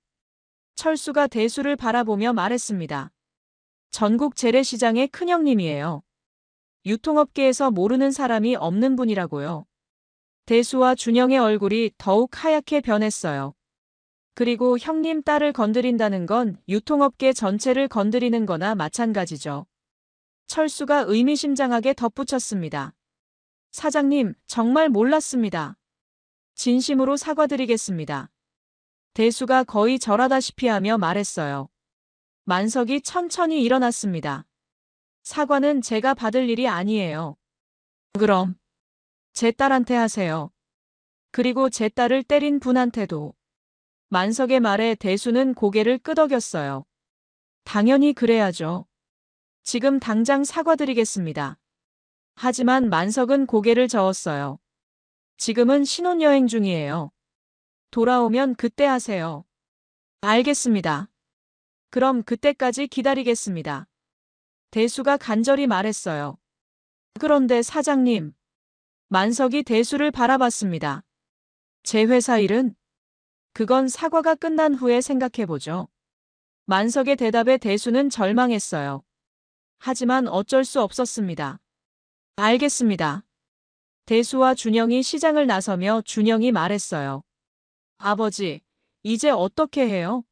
철수가 대수를 바라보며 말했습니다. 전국 재래시장의 큰형님이에요. 유통업계에서 모르는 사람이 없는 분이라고요. 대수와 준영의 얼굴이 더욱 하얗게 변했어요. 그리고 형님 딸을 건드린다는 건 유통업계 전체를 건드리는 거나 마찬가지죠. 철수가 의미심장하게 덧붙였습니다. 사장님, 정말 몰랐습니다. 진심으로 사과드리겠습니다. 대수가 거의 절하다시피 하며 말했어요. 만석이 천천히 일어났습니다. 사과는 제가 받을 일이 아니에요. 그럼 제 딸한테 하세요. 그리고 제 딸을 때린 분한테도. 만석의 말에 대수는 고개를 끄덕였어요. 당연히 그래야죠. 지금 당장 사과드리겠습니다. 하지만 만석은 고개를 저었어요. 지금은 신혼여행 중이에요. 돌아오면 그때 하세요. 알겠습니다. 그럼 그때까지 기다리겠습니다. 대수가 간절히 말했어요. 그런데 사장님. 만석이 대수를 바라봤습니다. 제 회사 일은? 그건 사과가 끝난 후에 생각해보죠. 만석의 대답에 대수는 절망했어요. 하지만 어쩔 수 없었습니다. 알겠습니다. 대수와 준영이 시장을 나서며 준영이 말했어요. 아버지, 이제 어떻게 해요?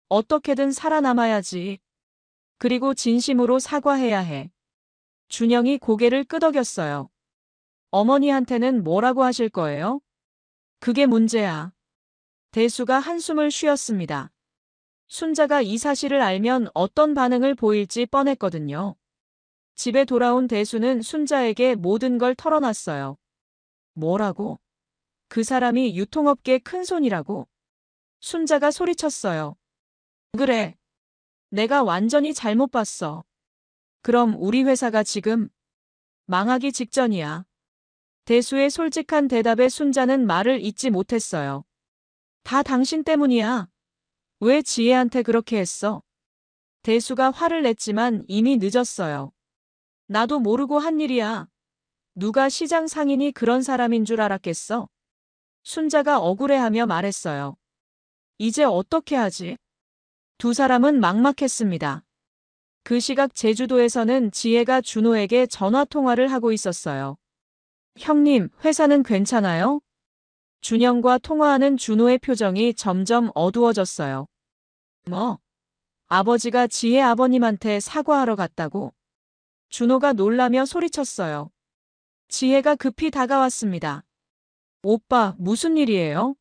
어떻게든 살아남아야지. 그리고 진심으로 사과해야 해. 준영이 고개를 끄덕였어요. 어머니한테는 뭐라고 하실 거예요? 그게 문제야. 대수가 한숨을 쉬었습니다. 순자가 이 사실을 알면 어떤 반응을 보일지 뻔했거든요. 집에 돌아온 대수는 순자에게 모든 걸 털어놨어요. 뭐라고? 그 사람이 유통업계 큰손이라고? 순자가 소리쳤어요. 그래. 내가 완전히 잘못 봤어. 그럼 우리 회사가 지금 망하기 직전이야. 대수의 솔직한 대답에 순자는 말을 잇지 못했어요. 다 당신 때문이야. 왜 지혜한테 그렇게 했어? 대수가 화를 냈지만 이미 늦었어요. 나도 모르고 한 일이야. 누가 시장 상인이 그런 사람인 줄 알았겠어? 순자가 억울해하며 말했어요. 이제 어떻게 하지? 두 사람은 막막했습니다. 그 시각 제주도에서는 지혜가 준호에게 전화 통화를 하고 있었어요. 형님, 회사는 괜찮아요? 준영과 통화하는 준호의 표정이 점점 어두워졌어요. 뭐? 아버지가 지혜 아버님한테 사과하러 갔다고? 준호가 놀라며 소리쳤어요. 지혜가 급히 다가왔습니다. 오빠, 무슨 일이에요?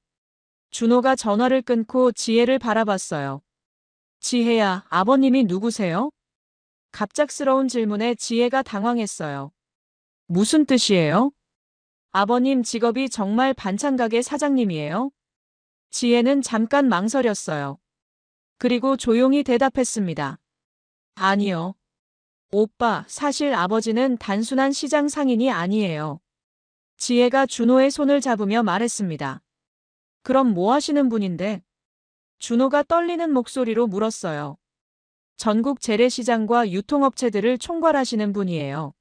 준호가 전화를 끊고 지혜를 바라봤어요. 지혜야, 아버님이 누구세요? 갑작스러운 질문에 지혜가 당황했어요. 무슨 뜻이에요? 아버님 직업이 정말 반찬가게 사장님이에요? 지혜는 잠깐 망설였어요. 그리고 조용히 대답했습니다. 아니요. 오빠, 사실 아버지는 단순한 시장 상인이 아니에요. 지혜가 준호의 손을 잡으며 말했습니다. 그럼 뭐 하시는 분인데? 준호가 떨리는 목소리로 물었어요. 전국 재래시장과 유통업체들을 총괄하시는 분이에요.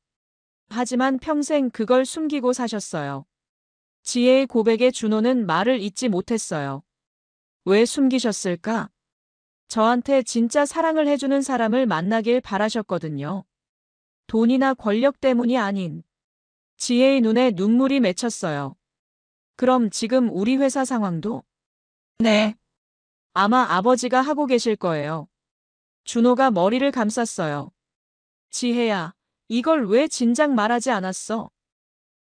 하지만 평생 그걸 숨기고 사셨어요. 지혜의 고백에 준호는 말을 잇지 못했어요. 왜 숨기셨을까? 저한테 진짜 사랑을 해주는 사람을 만나길 바라셨거든요. 돈이나 권력 때문이 아닌. 지혜의 눈에 눈물이 맺혔어요. 그럼 지금 우리 회사 상황도? 네. 아마 아버지가 하고 계실 거예요. 준호가 머리를 감쌌어요. 지혜야, 이걸 왜 진작 말하지 않았어?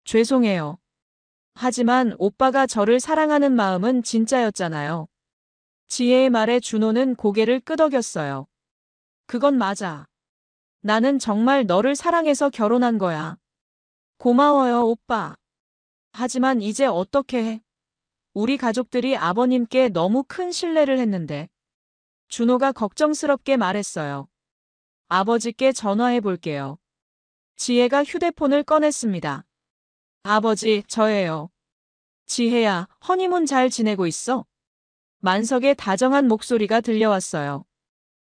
죄송해요. 하지만 오빠가 저를 사랑하는 마음은 진짜였잖아요. 지혜의 말에 준호는 고개를 끄덕였어요. 그건 맞아. 나는 정말 너를 사랑해서 결혼한 거야. 고마워요, 오빠. 하지만 이제 어떻게 해? 우리 가족들이 아버님께 너무 큰 신뢰를 했는데. 준호가 걱정스럽게 말했어요. 아버지께 전화해 볼게요. 지혜가 휴대폰을 꺼냈습니다. 아버지, 저예요. 지혜야, 허니문 잘 지내고 있어? 만석의 다정한 목소리가 들려왔어요.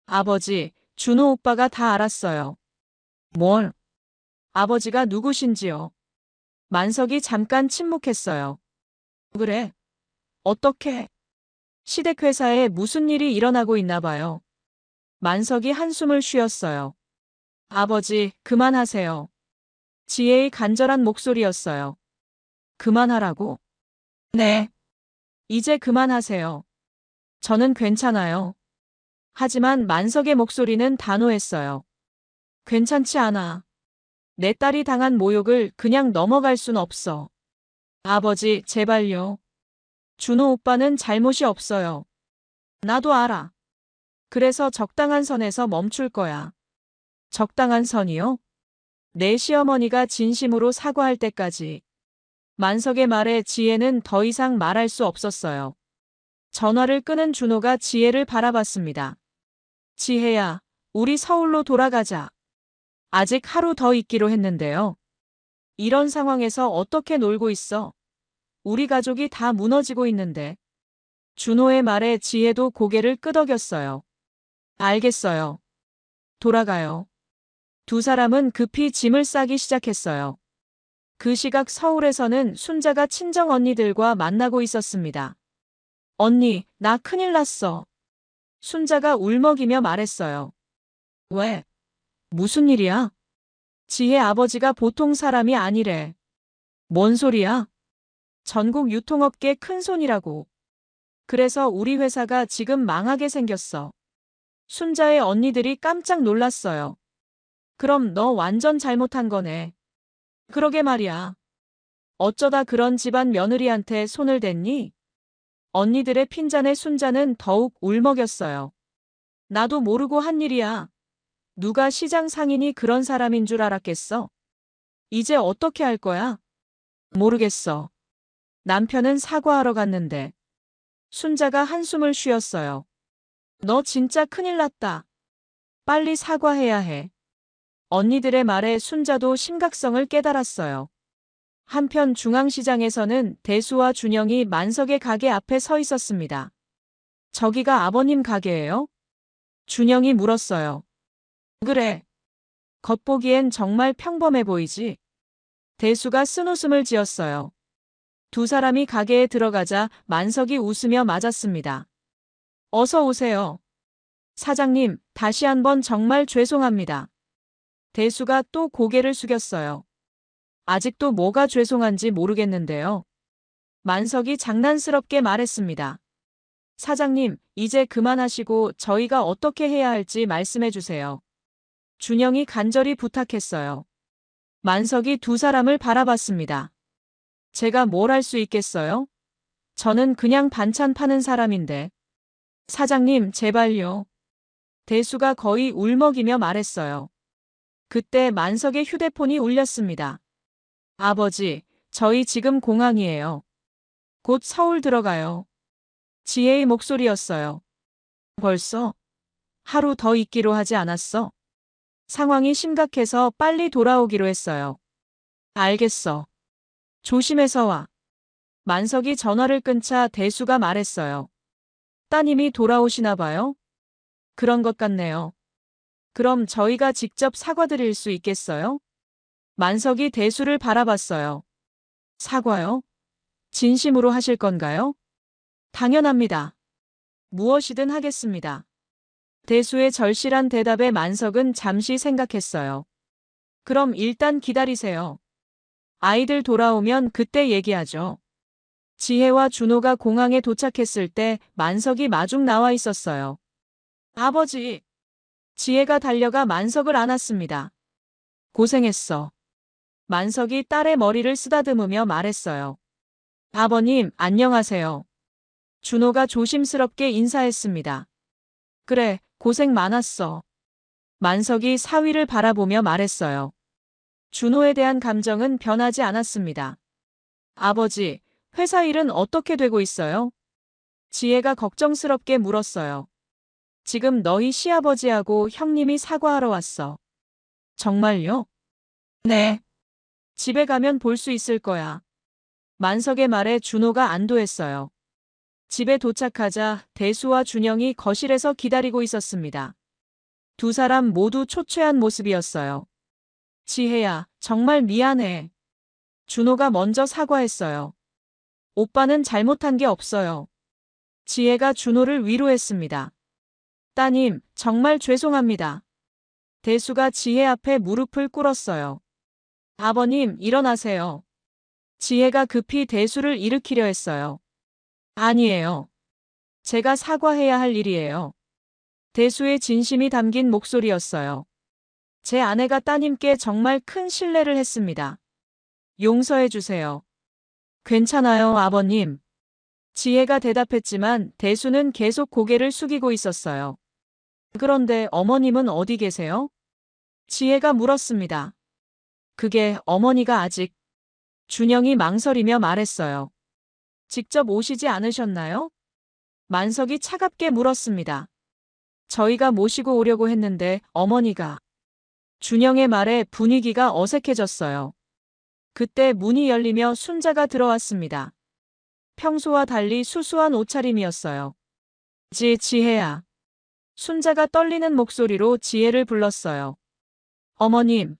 아버지, 준호 오빠가 다 알았어요. 뭘? 아버지가 누구신지요? 만석이 잠깐 침묵했어요. 그래? 어떻게? 시댁회사에 무슨 일이 일어나고 있나 봐요. 만석이 한숨을 쉬었어요. 아버지, 그만하세요. 지혜의 간절한 목소리였어요. 그만하라고? 네. 이제 그만하세요. 저는 괜찮아요. 하지만 만석의 목소리는 단호했어요. 괜찮지 않아. 내 딸이 당한 모욕을 그냥 넘어갈 순 없어. 아버지, 제발요. 준호 오빠는 잘못이 없어요. 나도 알아. 그래서 적당한 선에서 멈출 거야. 적당한 선이요? 내 시어머니가 진심으로 사과할 때까지. 만석의 말에 지혜는 더 이상 말할 수 없었어요. 전화를 끊은 준호가 지혜를 바라봤습니다. 지혜야, 우리 서울로 돌아가자. 아직 하루 더 있기로 했는데요. 이런 상황에서 어떻게 놀고 있어? 우리 가족이 다 무너지고 있는데. 준호의 말에 지혜도 고개를 끄덕였어요. 알겠어요. 돌아가요. 두 사람은 급히 짐을 싸기 시작했어요. 그 시각 서울에서는 순자가 친정 언니들과 만나고 있었습니다. 언니, 나 큰일 났어. 순자가 울먹이며 말했어요. 왜? 무슨 일이야? 지혜 아버지가 보통 사람이 아니래. 뭔 소리야? 전국 유통업계 큰손이라고. 그래서 우리 회사가 지금 망하게 생겼어. 순자의 언니들이 깜짝 놀랐어요. 그럼 너 완전 잘못한 거네. 그러게 말이야. 어쩌다 그런 집안 며느리한테 손을 댔니? 언니들의 핀잔에 순자는 더욱 울먹였어요. 나도 모르고 한 일이야. 누가 시장 상인이 그런 사람인 줄 알았겠어? 이제 어떻게 할 거야? 모르겠어. 남편은 사과하러 갔는데. 순자가 한숨을 쉬었어요. 너 진짜 큰일 났다. 빨리 사과해야 해. 언니들의 말에 순자도 심각성을 깨달았어요. 한편 중앙시장에서는 대수와 준영이 만석의 가게 앞에 서 있었습니다. 저기가 아버님 가게예요? 준영이 물었어요. 그래. 겉보기엔 정말 평범해 보이지? 대수가 쓴웃음을 지었어요. 두 사람이 가게에 들어가자 만석이 웃으며 맞았습니다. 어서 오세요. 사장님, 다시 한번 정말 죄송합니다. 대수가 또 고개를 숙였어요. 아직도 뭐가 죄송한지 모르겠는데요. 만석이 장난스럽게 말했습니다. 사장님, 이제 그만하시고 저희가 어떻게 해야 할지 말씀해 주세요. 준영이 간절히 부탁했어요. 만석이 두 사람을 바라봤습니다. 제가 뭘 할 수 있겠어요? 저는 그냥 반찬 파는 사람인데. 사장님, 제발요. 대수가 거의 울먹이며 말했어요. 그때 만석의 휴대폰이 울렸습니다. 아버지, 저희 지금 공항이에요. 곧 서울 들어가요. 지혜의 목소리였어요. 벌써? 하루 더 있기로 하지 않았어? 상황이 심각해서 빨리 돌아오기로 했어요. 알겠어. 조심해서 와. 만석이 전화를 끊자 대수가 말했어요. 따님이 돌아오시나 봐요? 그런 것 같네요. 그럼 저희가 직접 사과드릴 수 있겠어요? 만석이 대수를 바라봤어요. 사과요? 진심으로 하실 건가요? 당연합니다. 무엇이든 하겠습니다. 대수의 절실한 대답에 만석은 잠시 생각했어요. 그럼 일단 기다리세요. 아이들 돌아오면 그때 얘기하죠. 지혜와 준호가 공항에 도착했을 때 만석이 마중 나와 있었어요. 아버지. 지혜가 달려가 만석을 안았습니다. 고생했어. 만석이 딸의 머리를 쓰다듬으며 말했어요. 아버님, 안녕하세요. 준호가 조심스럽게 인사했습니다. 그래, 고생 많았어. 만석이 사위를 바라보며 말했어요. 준호에 대한 감정은 변하지 않았습니다. 아버지, 회사 일은 어떻게 되고 있어요? 지혜가 걱정스럽게 물었어요. 지금 너희 시아버지하고 형님이 사과하러 왔어. 정말요? 네. 집에 가면 볼 수 있을 거야. 만석의 말에 준호가 안도했어요. 집에 도착하자 대수와 준영이 거실에서 기다리고 있었습니다. 두 사람 모두 초췌한 모습이었어요. 지혜야, 정말 미안해. 준호가 먼저 사과했어요. 오빠는 잘못한 게 없어요. 지혜가 준호를 위로했습니다. 따님, 정말 죄송합니다. 대수가 지혜 앞에 무릎을 꿇었어요. 아버님, 일어나세요. 지혜가 급히 대수를 일으키려 했어요. 아니에요. 제가 사과해야 할 일이에요. 대수의 진심이 담긴 목소리였어요. 제 아내가 따님께 정말 큰 실례를 했습니다. 용서해 주세요. 괜찮아요, 아버님. 지혜가 대답했지만 대수는 계속 고개를 숙이고 있었어요. 그런데 어머님은 어디 계세요? 지혜가 물었습니다. 그게 어머니가 아직. 준영이 망설이며 말했어요. 직접 오시지 않으셨나요? 만석이 차갑게 물었습니다. 저희가 모시고 오려고 했는데 어머니가. 준영의 말에 분위기가 어색해졌어요. 그때 문이 열리며 순자가 들어왔습니다. 평소와 달리 수수한 옷차림이었어요. 지혜야. 순자가 떨리는 목소리로 지혜를 불렀어요. 어머님.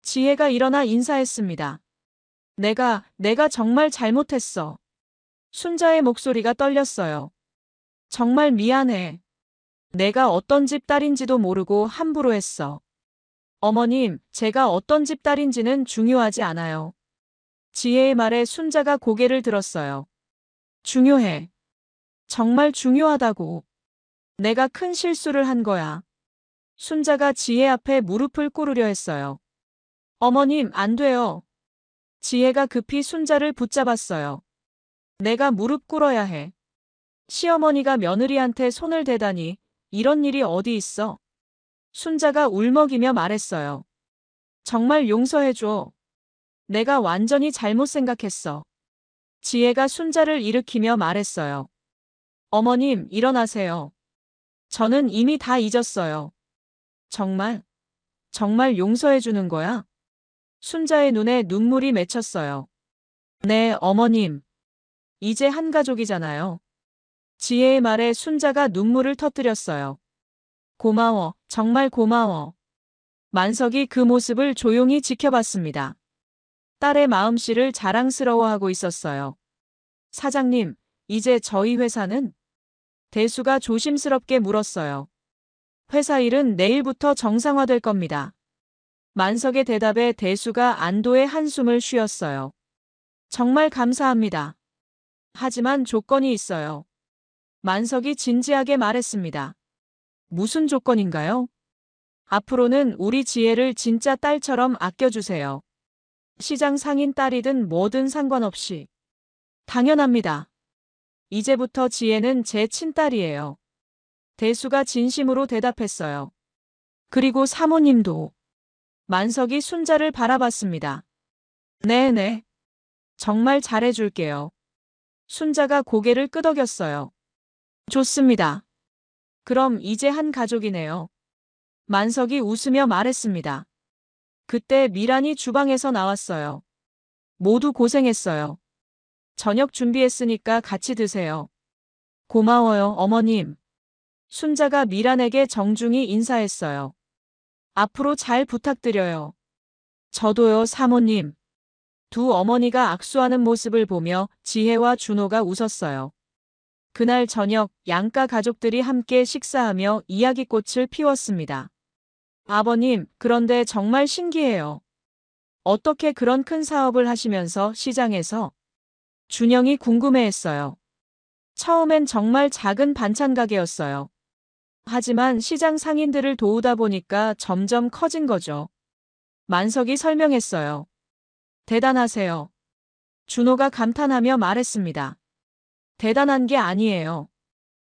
지혜가 일어나 인사했습니다. 내가 정말 잘못했어. 순자의 목소리가 떨렸어요. 정말 미안해. 내가 어떤 집 딸인지도 모르고 함부로 했어. 어머님, 제가 어떤 집 딸인지는 중요하지 않아요. 지혜의 말에 순자가 고개를 들었어요. 중요해. 정말 중요하다고. 내가 큰 실수를 한 거야. 순자가 지혜 앞에 무릎을 꿇으려 했어요. 어머님, 안 돼요. 지혜가 급히 순자를 붙잡았어요. 내가 무릎 꿇어야 해. 시어머니가 며느리한테 손을 대다니 이런 일이 어디 있어? 순자가 울먹이며 말했어요. 정말 용서해줘. 내가 완전히 잘못 생각했어. 지혜가 순자를 일으키며 말했어요. 어머님, 일어나세요. 저는 이미 다 잊었어요. 정말, 정말 용서해주는 거야? 순자의 눈에 눈물이 맺혔어요. 네, 어머님. 이제 한 가족이잖아요. 지혜의 말에 순자가 눈물을 터뜨렸어요. 고마워, 정말 고마워. 만석이 그 모습을 조용히 지켜봤습니다. 딸의 마음씨를 자랑스러워하고 있었어요. 사장님, 이제 저희 회사는? 대수가 조심스럽게 물었어요. 회사 일은 내일부터 정상화될 겁니다. 만석의 대답에 대수가 안도의 한숨을 쉬었어요. 정말 감사합니다. 하지만 조건이 있어요. 만석이 진지하게 말했습니다. 무슨 조건인가요? 앞으로는 우리 지혜를 진짜 딸처럼 아껴주세요. 시장 상인 딸이든 뭐든 상관없이. 당연합니다. 이제부터 지혜는 제 친딸이에요. 대수가 진심으로 대답했어요. 그리고 사모님도. 만석이 순자를 바라봤습니다. 네네. 정말 잘해줄게요. 순자가 고개를 끄덕였어요. 좋습니다. 그럼 이제 한 가족이네요. 만석이 웃으며 말했습니다. 그때 미란이 주방에서 나왔어요. 모두 고생했어요. 저녁 준비했으니까 같이 드세요. 고마워요, 어머님. 순자가 미란에게 정중히 인사했어요. 앞으로 잘 부탁드려요. 저도요, 사모님. 두 어머니가 악수하는 모습을 보며 지혜와 준호가 웃었어요. 그날 저녁 양가 가족들이 함께 식사하며 이야기꽃을 피웠습니다. 아버님, 그런데 정말 신기해요. 어떻게 그런 큰 사업을 하시면서 시장에서? 준영이 궁금해했어요. 처음엔 정말 작은 반찬 가게였어요. 하지만 시장 상인들을 도우다 보니까 점점 커진 거죠. 만석이 설명했어요. 대단하세요. 준호가 감탄하며 말했습니다. 대단한 게 아니에요.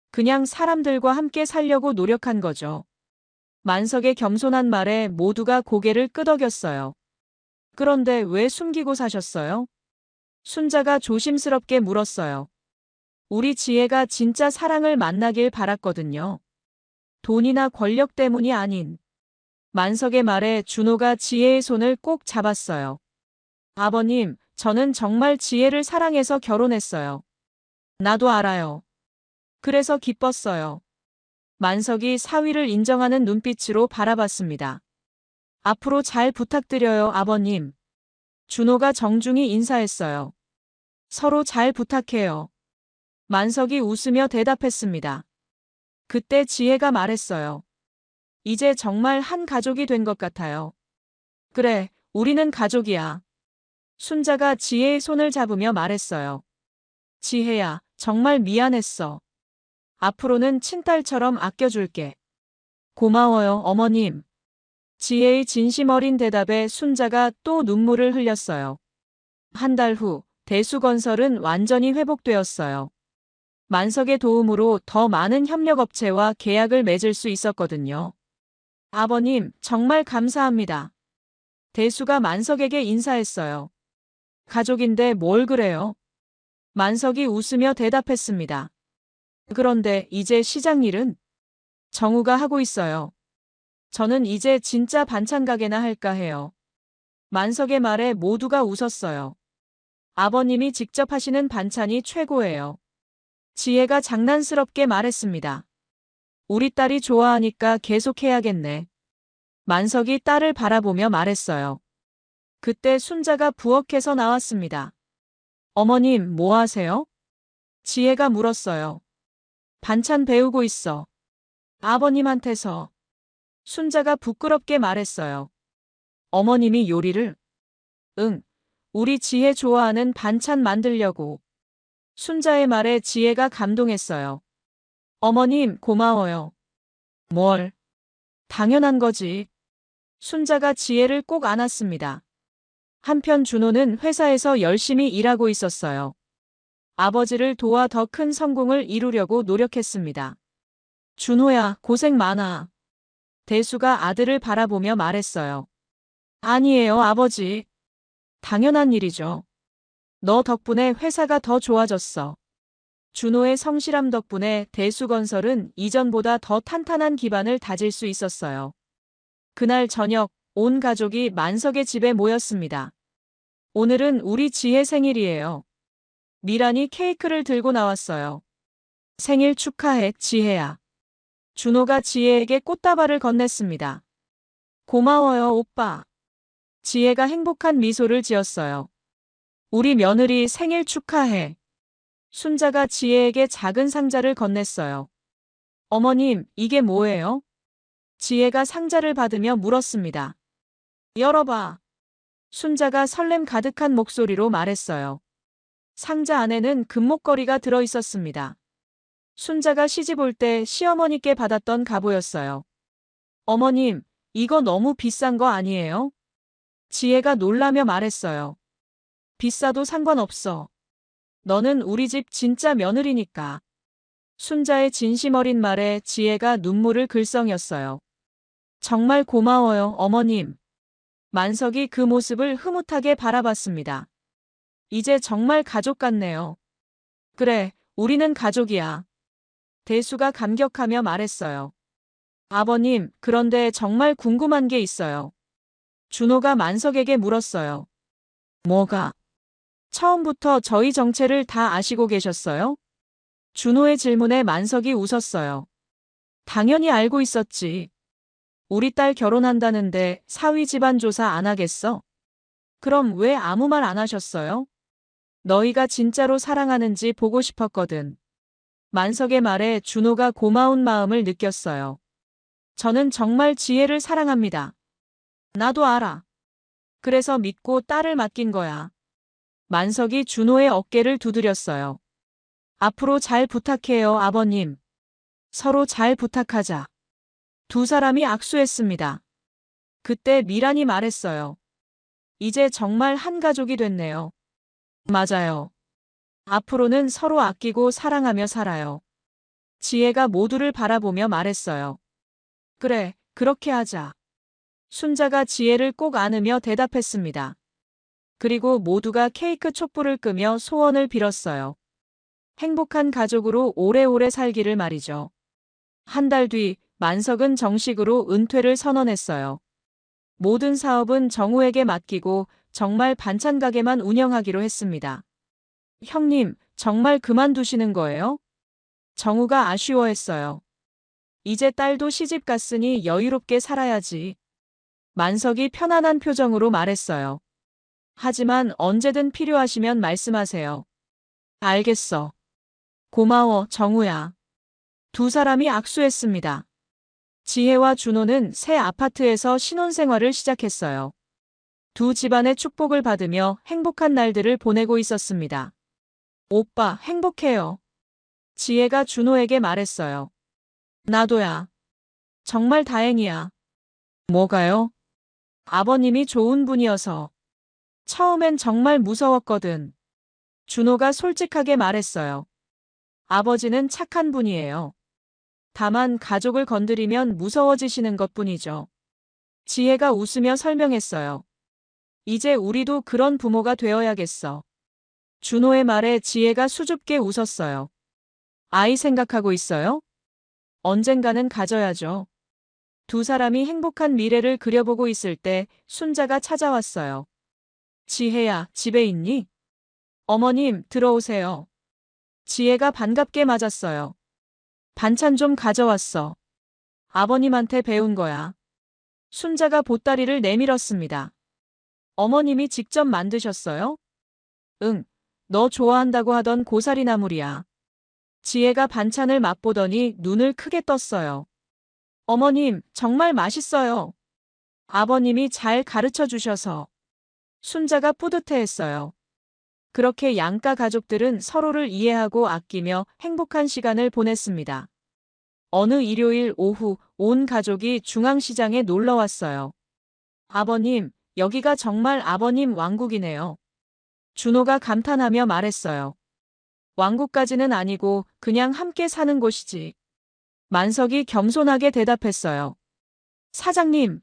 그냥 사람들과 함께 살려고 노력한 거죠. 만석의 겸손한 말에 모두가 고개를 끄덕였어요. 그런데 왜 숨기고 사셨어요? 순자가 조심스럽게 물었어요. 우리 지혜가 진짜 사랑을 만나길 바랐거든요. 돈이나 권력 때문이 아닌. 만석의 말에 준호가 지혜의 손을 꼭 잡았어요. 아버님, 저는 정말 지혜를 사랑해서 결혼했어요. 나도 알아요. 그래서 기뻤어요. 만석이 사위를 인정하는 눈빛으로 바라봤습니다. 앞으로 잘 부탁드려요, 아버님. 준호가 정중히 인사했어요. 서로 잘 부탁해요. 만석이 웃으며 대답했습니다. 그때 지혜가 말했어요. 이제 정말 한 가족이 된 것 같아요. 그래, 우리는 가족이야. 순자가 지혜의 손을 잡으며 말했어요. 지혜야, 정말 미안했어. 앞으로는 친딸처럼 아껴줄게. 고마워요, 어머님. 지혜의 진심 어린 대답에 순자가 또 눈물을 흘렸어요. 한 달 후, 대수건설은 완전히 회복되었어요. 만석의 도움으로 더 많은 협력업체와 계약을 맺을 수 있었거든요. 아버님, 정말 감사합니다. 대수가 만석에게 인사했어요. 가족인데 뭘 그래요? 만석이 웃으며 대답했습니다. 그런데 이제 시장 일은? 정우가 하고 있어요. 저는 이제 진짜 반찬 가게나 할까 해요. 만석의 말에 모두가 웃었어요. 아버님이 직접 하시는 반찬이 최고예요. 지혜가 장난스럽게 말했습니다. 우리 딸이 좋아하니까 계속해야겠네. 만석이 딸을 바라보며 말했어요. 그때 순자가 부엌에서 나왔습니다. 어머님, 뭐 하세요? 지혜가 물었어요. 반찬 배우고 있어. 아버님한테서. 순자가 부끄럽게 말했어요. 어머님이 요리를? 응, 우리 지혜 좋아하는 반찬 만들려고. 순자의 말에 지혜가 감동했어요. 어머님, 고마워요. 뭘? 당연한 거지. 순자가 지혜를 꼭 안았습니다. 한편 준호는 회사에서 열심히 일하고 있었어요. 아버지를 도와 더 큰 성공을 이루려고 노력했습니다. 준호야, 고생 많아. 대수가 아들을 바라보며 말했어요. 아니에요, 아버지. 당연한 일이죠. 너 덕분에 회사가 더 좋아졌어. 준호의 성실함 덕분에 대수건설은 이전보다 더 탄탄한 기반을 다질 수 있었어요. 그날 저녁, 온 가족이 만석의 집에 모였습니다. 오늘은 우리 지혜 생일이에요. 미란이 케이크를 들고 나왔어요. 생일 축하해, 지혜야. 준호가 지혜에게 꽃다발을 건넸습니다. 고마워요, 오빠. 지혜가 행복한 미소를 지었어요. 우리 며느리 생일 축하해. 순자가 지혜에게 작은 상자를 건넸어요. 어머님, 이게 뭐예요? 지혜가 상자를 받으며 물었습니다. 열어봐. 순자가 설렘 가득한 목소리로 말했어요. 상자 안에는 금목걸이가 들어 있었습니다. 순자가 시집 올 때 시어머니께 받았던 갑오였어요. 어머님, 이거 너무 비싼 거 아니에요? 지혜가 놀라며 말했어요. 비싸도 상관없어. 너는 우리 집 진짜 며느리니까. 순자의 진심 어린 말에 지혜가 눈물을 글썽였어요. 정말 고마워요, 어머님. 만석이 그 모습을 흐뭇하게 바라봤습니다. 이제 정말 가족 같네요. 그래, 우리는 가족이야. 대수가 감격하며 말했어요. 아버님, 그런데 정말 궁금한 게 있어요. 준호가 만석에게 물었어요. 뭐가? 처음부터 저희 정체를 다 아시고 계셨어요? 준호의 질문에 만석이 웃었어요. 당연히 알고 있었지. 우리 딸 결혼한다는데 사위 집안 조사 안 하겠어? 그럼 왜 아무 말 안 하셨어요? 너희가 진짜로 사랑하는지 보고 싶었거든. 만석의 말에 준호가 고마운 마음을 느꼈어요. 저는 정말 지혜를 사랑합니다. 나도 알아. 그래서 믿고 딸을 맡긴 거야. 만석이 준호의 어깨를 두드렸어요. 앞으로 잘 부탁해요, 아버님. 서로 잘 부탁하자. 두 사람이 악수했습니다. 그때 미란이 말했어요. 이제 정말 한 가족이 됐네요. 맞아요. 앞으로는 서로 아끼고 사랑하며 살아요. 지혜가 모두를 바라보며 말했어요. 그래, 그렇게 하자. 순자가 지혜를 꼭 안으며 대답했습니다. 그리고 모두가 케이크 촛불을 끄며 소원을 빌었어요. 행복한 가족으로 오래오래 살기를 말이죠. 한 달 뒤, 만석은 정식으로 은퇴를 선언했어요. 모든 사업은 정우에게 맡기고 정말 반찬 가게만 운영하기로 했습니다. 형님, 정말 그만두시는 거예요? 정우가 아쉬워했어요. 이제 딸도 시집 갔으니 여유롭게 살아야지. 만석이 편안한 표정으로 말했어요. 하지만 언제든 필요하시면 말씀하세요. 알겠어. 고마워, 정우야. 두 사람이 악수했습니다. 지혜와 준호는 새 아파트에서 신혼생활을 시작했어요. 두 집안의 축복을 받으며 행복한 날들을 보내고 있었습니다. 오빠, 행복해요. 지혜가 준호에게 말했어요. 나도야. 정말 다행이야. 뭐가요? 아버님이 좋은 분이어서. 처음엔 정말 무서웠거든. 준호가 솔직하게 말했어요. 아버지는 착한 분이에요. 다만 가족을 건드리면 무서워지시는 것뿐이죠. 지혜가 웃으며 설명했어요. 이제 우리도 그런 부모가 되어야겠어. 준호의 말에 지혜가 수줍게 웃었어요. 아이 생각하고 있어요? 언젠가는 가져야죠. 두 사람이 행복한 미래를 그려보고 있을 때 순자가 찾아왔어요. 지혜야, 집에 있니? 어머님, 들어오세요. 지혜가 반갑게 맞았어요. 반찬 좀 가져왔어. 아버님한테 배운 거야. 순자가 보따리를 내밀었습니다. 어머님이 직접 만드셨어요? 응, 너 좋아한다고 하던 고사리 나물이야. 지혜가 반찬을 맛보더니 눈을 크게 떴어요. 어머님, 정말 맛있어요. 아버님이 잘 가르쳐 주셔서 순자가 뿌듯해했어요. 그렇게 양가 가족들은 서로를 이해하고 아끼며 행복한 시간을 보냈습니다. 어느 일요일 오후 온 가족이 중앙시장에 놀러 왔어요. 아버님, 여기가 정말 아버님 왕국이네요. 준호가 감탄하며 말했어요. 왕국까지는 아니고 그냥 함께 사는 곳이지. 만석이 겸손하게 대답했어요. 사장님,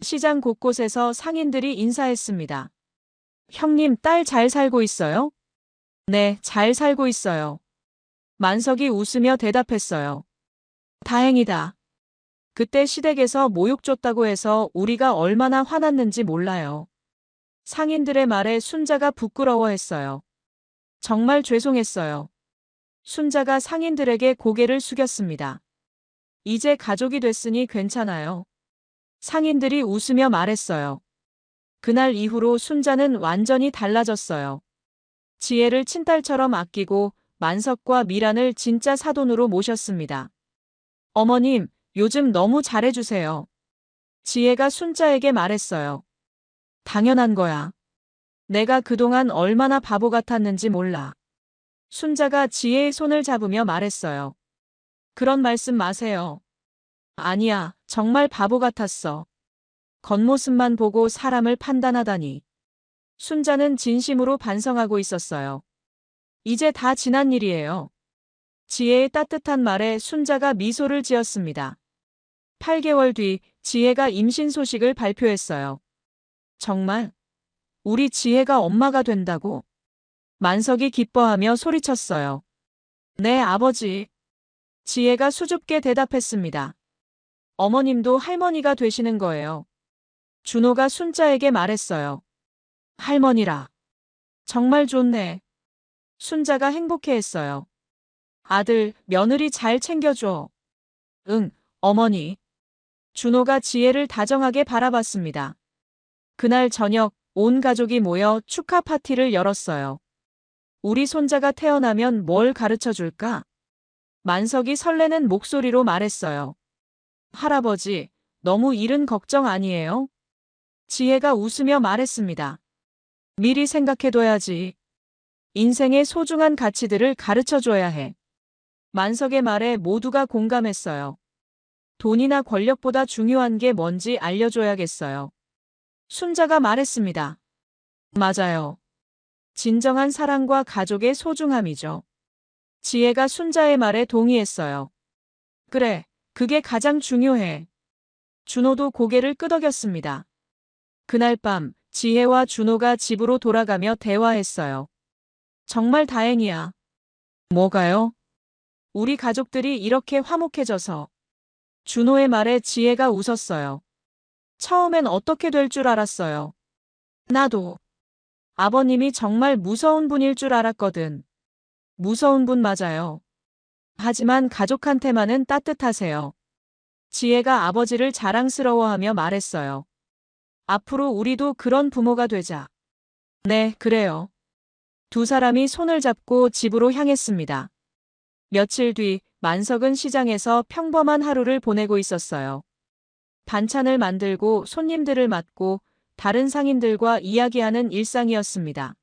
시장 곳곳에서 상인들이 인사했습니다. 형님, 딸 잘 살고 있어요? 네, 잘 살고 있어요. 만석이 웃으며 대답했어요. 다행이다. 그때 시댁에서 모욕 줬다고 해서 우리가 얼마나 화났는지 몰라요. 상인들의 말에 순자가 부끄러워했어요. 정말 죄송했어요. 순자가 상인들에게 고개를 숙였습니다. 이제 가족이 됐으니 괜찮아요. 상인들이 웃으며 말했어요. 그날 이후로 순자는 완전히 달라졌어요. 지혜를 친딸처럼 아끼고 만석과 미란을 진짜 사돈으로 모셨습니다. 어머님, 요즘 너무 잘해주세요. 지혜가 순자에게 말했어요. 당연한 거야. 내가 그동안 얼마나 바보 같았는지 몰라. 순자가 지혜의 손을 잡으며 말했어요. 그런 말씀 마세요. 아니야, 정말 바보 같았어. 겉모습만 보고 사람을 판단하다니. 순자는 진심으로 반성하고 있었어요. 이제 다 지난 일이에요. 지혜의 따뜻한 말에 순자가 미소를 지었습니다. 8개월 뒤 지혜가 임신 소식을 발표했어요. 정말? 우리 지혜가 엄마가 된다고? 만석이 기뻐하며 소리쳤어요. 네, 아버지. 지혜가 수줍게 대답했습니다. 어머님도 할머니가 되시는 거예요. 준호가 순자에게 말했어요. 할머니라. 정말 좋네. 순자가 행복해했어요. 아들, 며느리 잘 챙겨줘. 응, 어머니. 준호가 지혜를 다정하게 바라봤습니다. 그날 저녁 온 가족이 모여 축하 파티를 열었어요. 우리 손자가 태어나면 뭘 가르쳐 줄까? 만석이 설레는 목소리로 말했어요. 할아버지, 너무 일은 걱정 아니에요? 지혜가 웃으며 말했습니다. 미리 생각해둬야지. 인생의 소중한 가치들을 가르쳐 줘야 해. 만석의 말에 모두가 공감했어요. 돈이나 권력보다 중요한 게 뭔지 알려줘야겠어요. 순자가 말했습니다. 맞아요. 진정한 사랑과 가족의 소중함이죠. 지혜가 순자의 말에 동의했어요. 그래, 그게 가장 중요해. 준호도 고개를 끄덕였습니다. 그날 밤 지혜와 준호가 집으로 돌아가며 대화했어요. 정말 다행이야. 뭐가요? 우리 가족들이 이렇게 화목해져서. 준호의 말에 지혜가 웃었어요. 처음엔 어떻게 될 줄 알았어요. 나도. 아버님이 정말 무서운 분일 줄 알았거든. 무서운 분 맞아요. 하지만 가족한테만은 따뜻하세요. 지혜가 아버지를 자랑스러워하며 말했어요. 앞으로 우리도 그런 부모가 되자. 네, 그래요. 두 사람이 손을 잡고 집으로 향했습니다. 며칠 뒤 만석은 시장에서 평범한 하루를 보내고 있었어요. 반찬을 만들고 손님들을 맞고 다른 상인들과 이야기하는 일상이었습니다.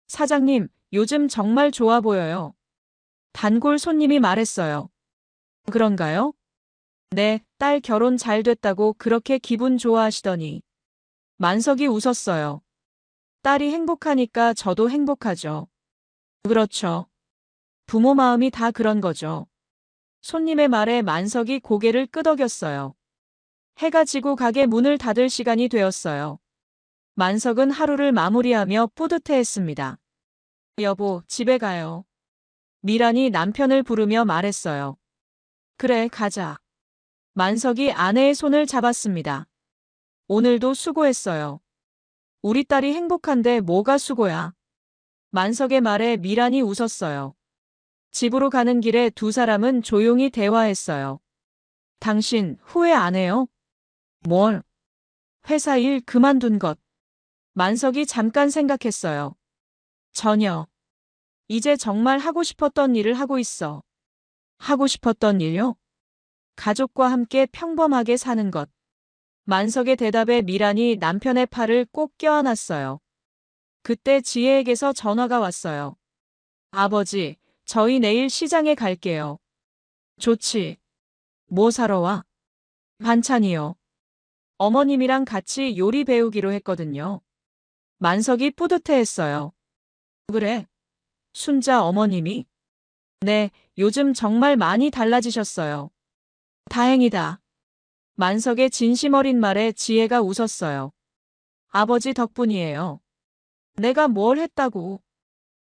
사장님, 요즘 정말 좋아 보여요. 단골 손님이 말했어요. 그런가요? 네, 딸 결혼 잘 됐다고 그렇게 기분 좋아하시더니. 만석이 웃었어요. 딸이 행복하니까 저도 행복하죠. 그렇죠. 부모 마음이 다 그런 거죠. 손님의 말에 만석이 고개를 끄덕였어요. 해가 지고 가게 문을 닫을 시간이 되었어요. 만석은 하루를 마무리하며 뿌듯해했습니다. 여보, 집에 가요. 미란이 남편을 부르며 말했어요. 그래, 가자. 만석이 아내의 손을 잡았습니다. 오늘도 수고했어요. 우리 딸이 행복한데 뭐가 수고야. 만석의 말에 미란이 웃었어요. 집으로 가는 길에 두 사람은 조용히 대화했어요. 당신 후회 안 해요? 뭘? 회사 일 그만둔 것. 만석이 잠깐 생각했어요. 전혀. 이제 정말 하고 싶었던 일을 하고 있어. 하고 싶었던 일요? 가족과 함께 평범하게 사는 것. 만석의 대답에 미란이 남편의 팔을 꼭 껴안았어요. 그때 지혜에게서 전화가 왔어요. 아버지, 저희 내일 시장에 갈게요. 좋지. 뭐 사러 와? 반찬이요. 어머님이랑 같이 요리 배우기로 했거든요. 만석이 뿌듯해했어요. 그래? 순자 어머님이? 네, 요즘 정말 많이 달라지셨어요. 다행이다. 만석의 진심 어린 말에 지혜가 웃었어요. 아버지 덕분이에요. 내가 뭘 했다고.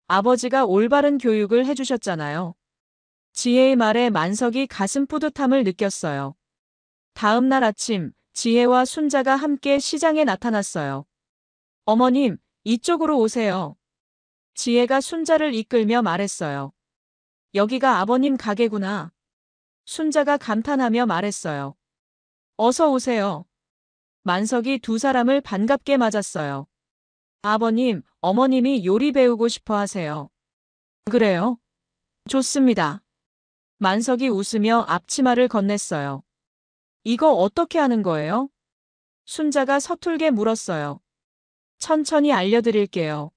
아버지가 올바른 교육을 해주셨잖아요. 지혜의 말에 만석이 가슴 뿌듯함을 느꼈어요. 다음 날 아침, 지혜와 순자가 함께 시장에 나타났어요. 어머님, 이쪽으로 오세요. 지혜가 순자를 이끌며 말했어요. 여기가 아버님 가게구나. 순자가 감탄하며 말했어요. 어서 오세요. 만석이 두 사람을 반갑게 맞았어요. 아버님, 어머님이 요리 배우고 싶어 하세요. 그래요? 좋습니다. 만석이 웃으며 앞치마를 건넸어요. 이거 어떻게 하는 거예요? 순자가 서툴게 물었어요. 천천히 알려드릴게요.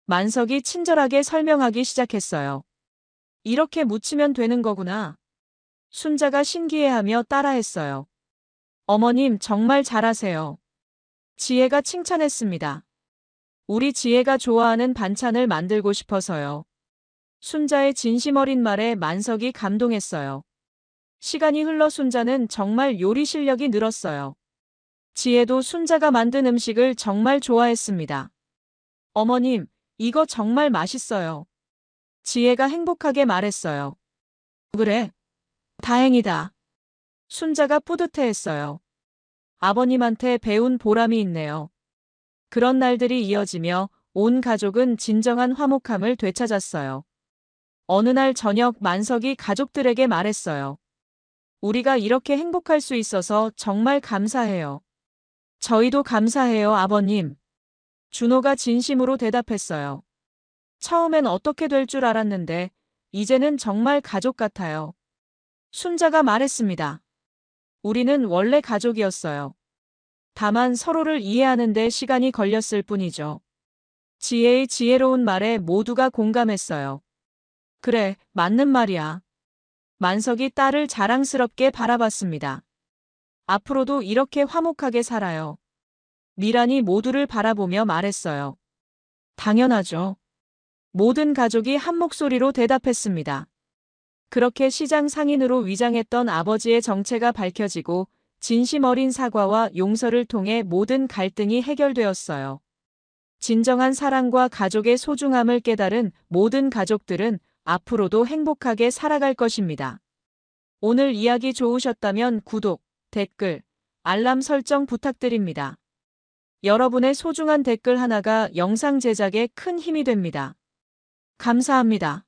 만석이 친절하게 설명하기 시작했어요. 이렇게 묻히면 되는 거구나. 순자가 신기해하며 따라했어요. 어머님 정말 잘하세요. 지혜가 칭찬했습니다. 우리 지혜가 좋아하는 반찬을 만들고 싶어서요. 순자의 진심 어린 말에 만석이 감동했어요. 시간이 흘러 순자는 정말 요리 실력이 늘었어요. 지혜도 순자가 만든 음식을 정말 좋아했습니다. 어머님, 이거 정말 맛있어요. 지혜가 행복하게 말했어요. 그래? 다행이다. 순자가 뿌듯해했어요. 아버님한테 배운 보람이 있네요. 그런 날들이 이어지며 온 가족은 진정한 화목함을 되찾았어요. 어느 날 저녁 만석이 가족들에게 말했어요. 우리가 이렇게 행복할 수 있어서 정말 감사해요. 저희도 감사해요, 아버님. 준호가 진심으로 대답했어요. 처음엔 어떻게 될 줄 알았는데 이제는 정말 가족 같아요. 순자가 말했습니다. 우리는 원래 가족이었어요. 다만 서로를 이해하는 데 시간이 걸렸을 뿐이죠. 지혜의 지혜로운 말에 모두가 공감했어요. 그래, 맞는 말이야. 만석이 딸을 자랑스럽게 바라봤습니다. 앞으로도 이렇게 화목하게 살아요. 미란이 모두를 바라보며 말했어요. 당연하죠. 모든 가족이 한 목소리로 대답했습니다. 그렇게 시장 상인으로 위장했던 아버지의 정체가 밝혀지고 진심 어린 사과와 용서를 통해 모든 갈등이 해결되었어요. 진정한 사랑과 가족의 소중함을 깨달은 모든 가족들은 앞으로도 행복하게 살아갈 것입니다. 오늘 이야기 좋으셨다면 구독, 댓글, 알람 설정 부탁드립니다. 여러분의 소중한 댓글 하나가 영상 제작에 큰 힘이 됩니다. 감사합니다.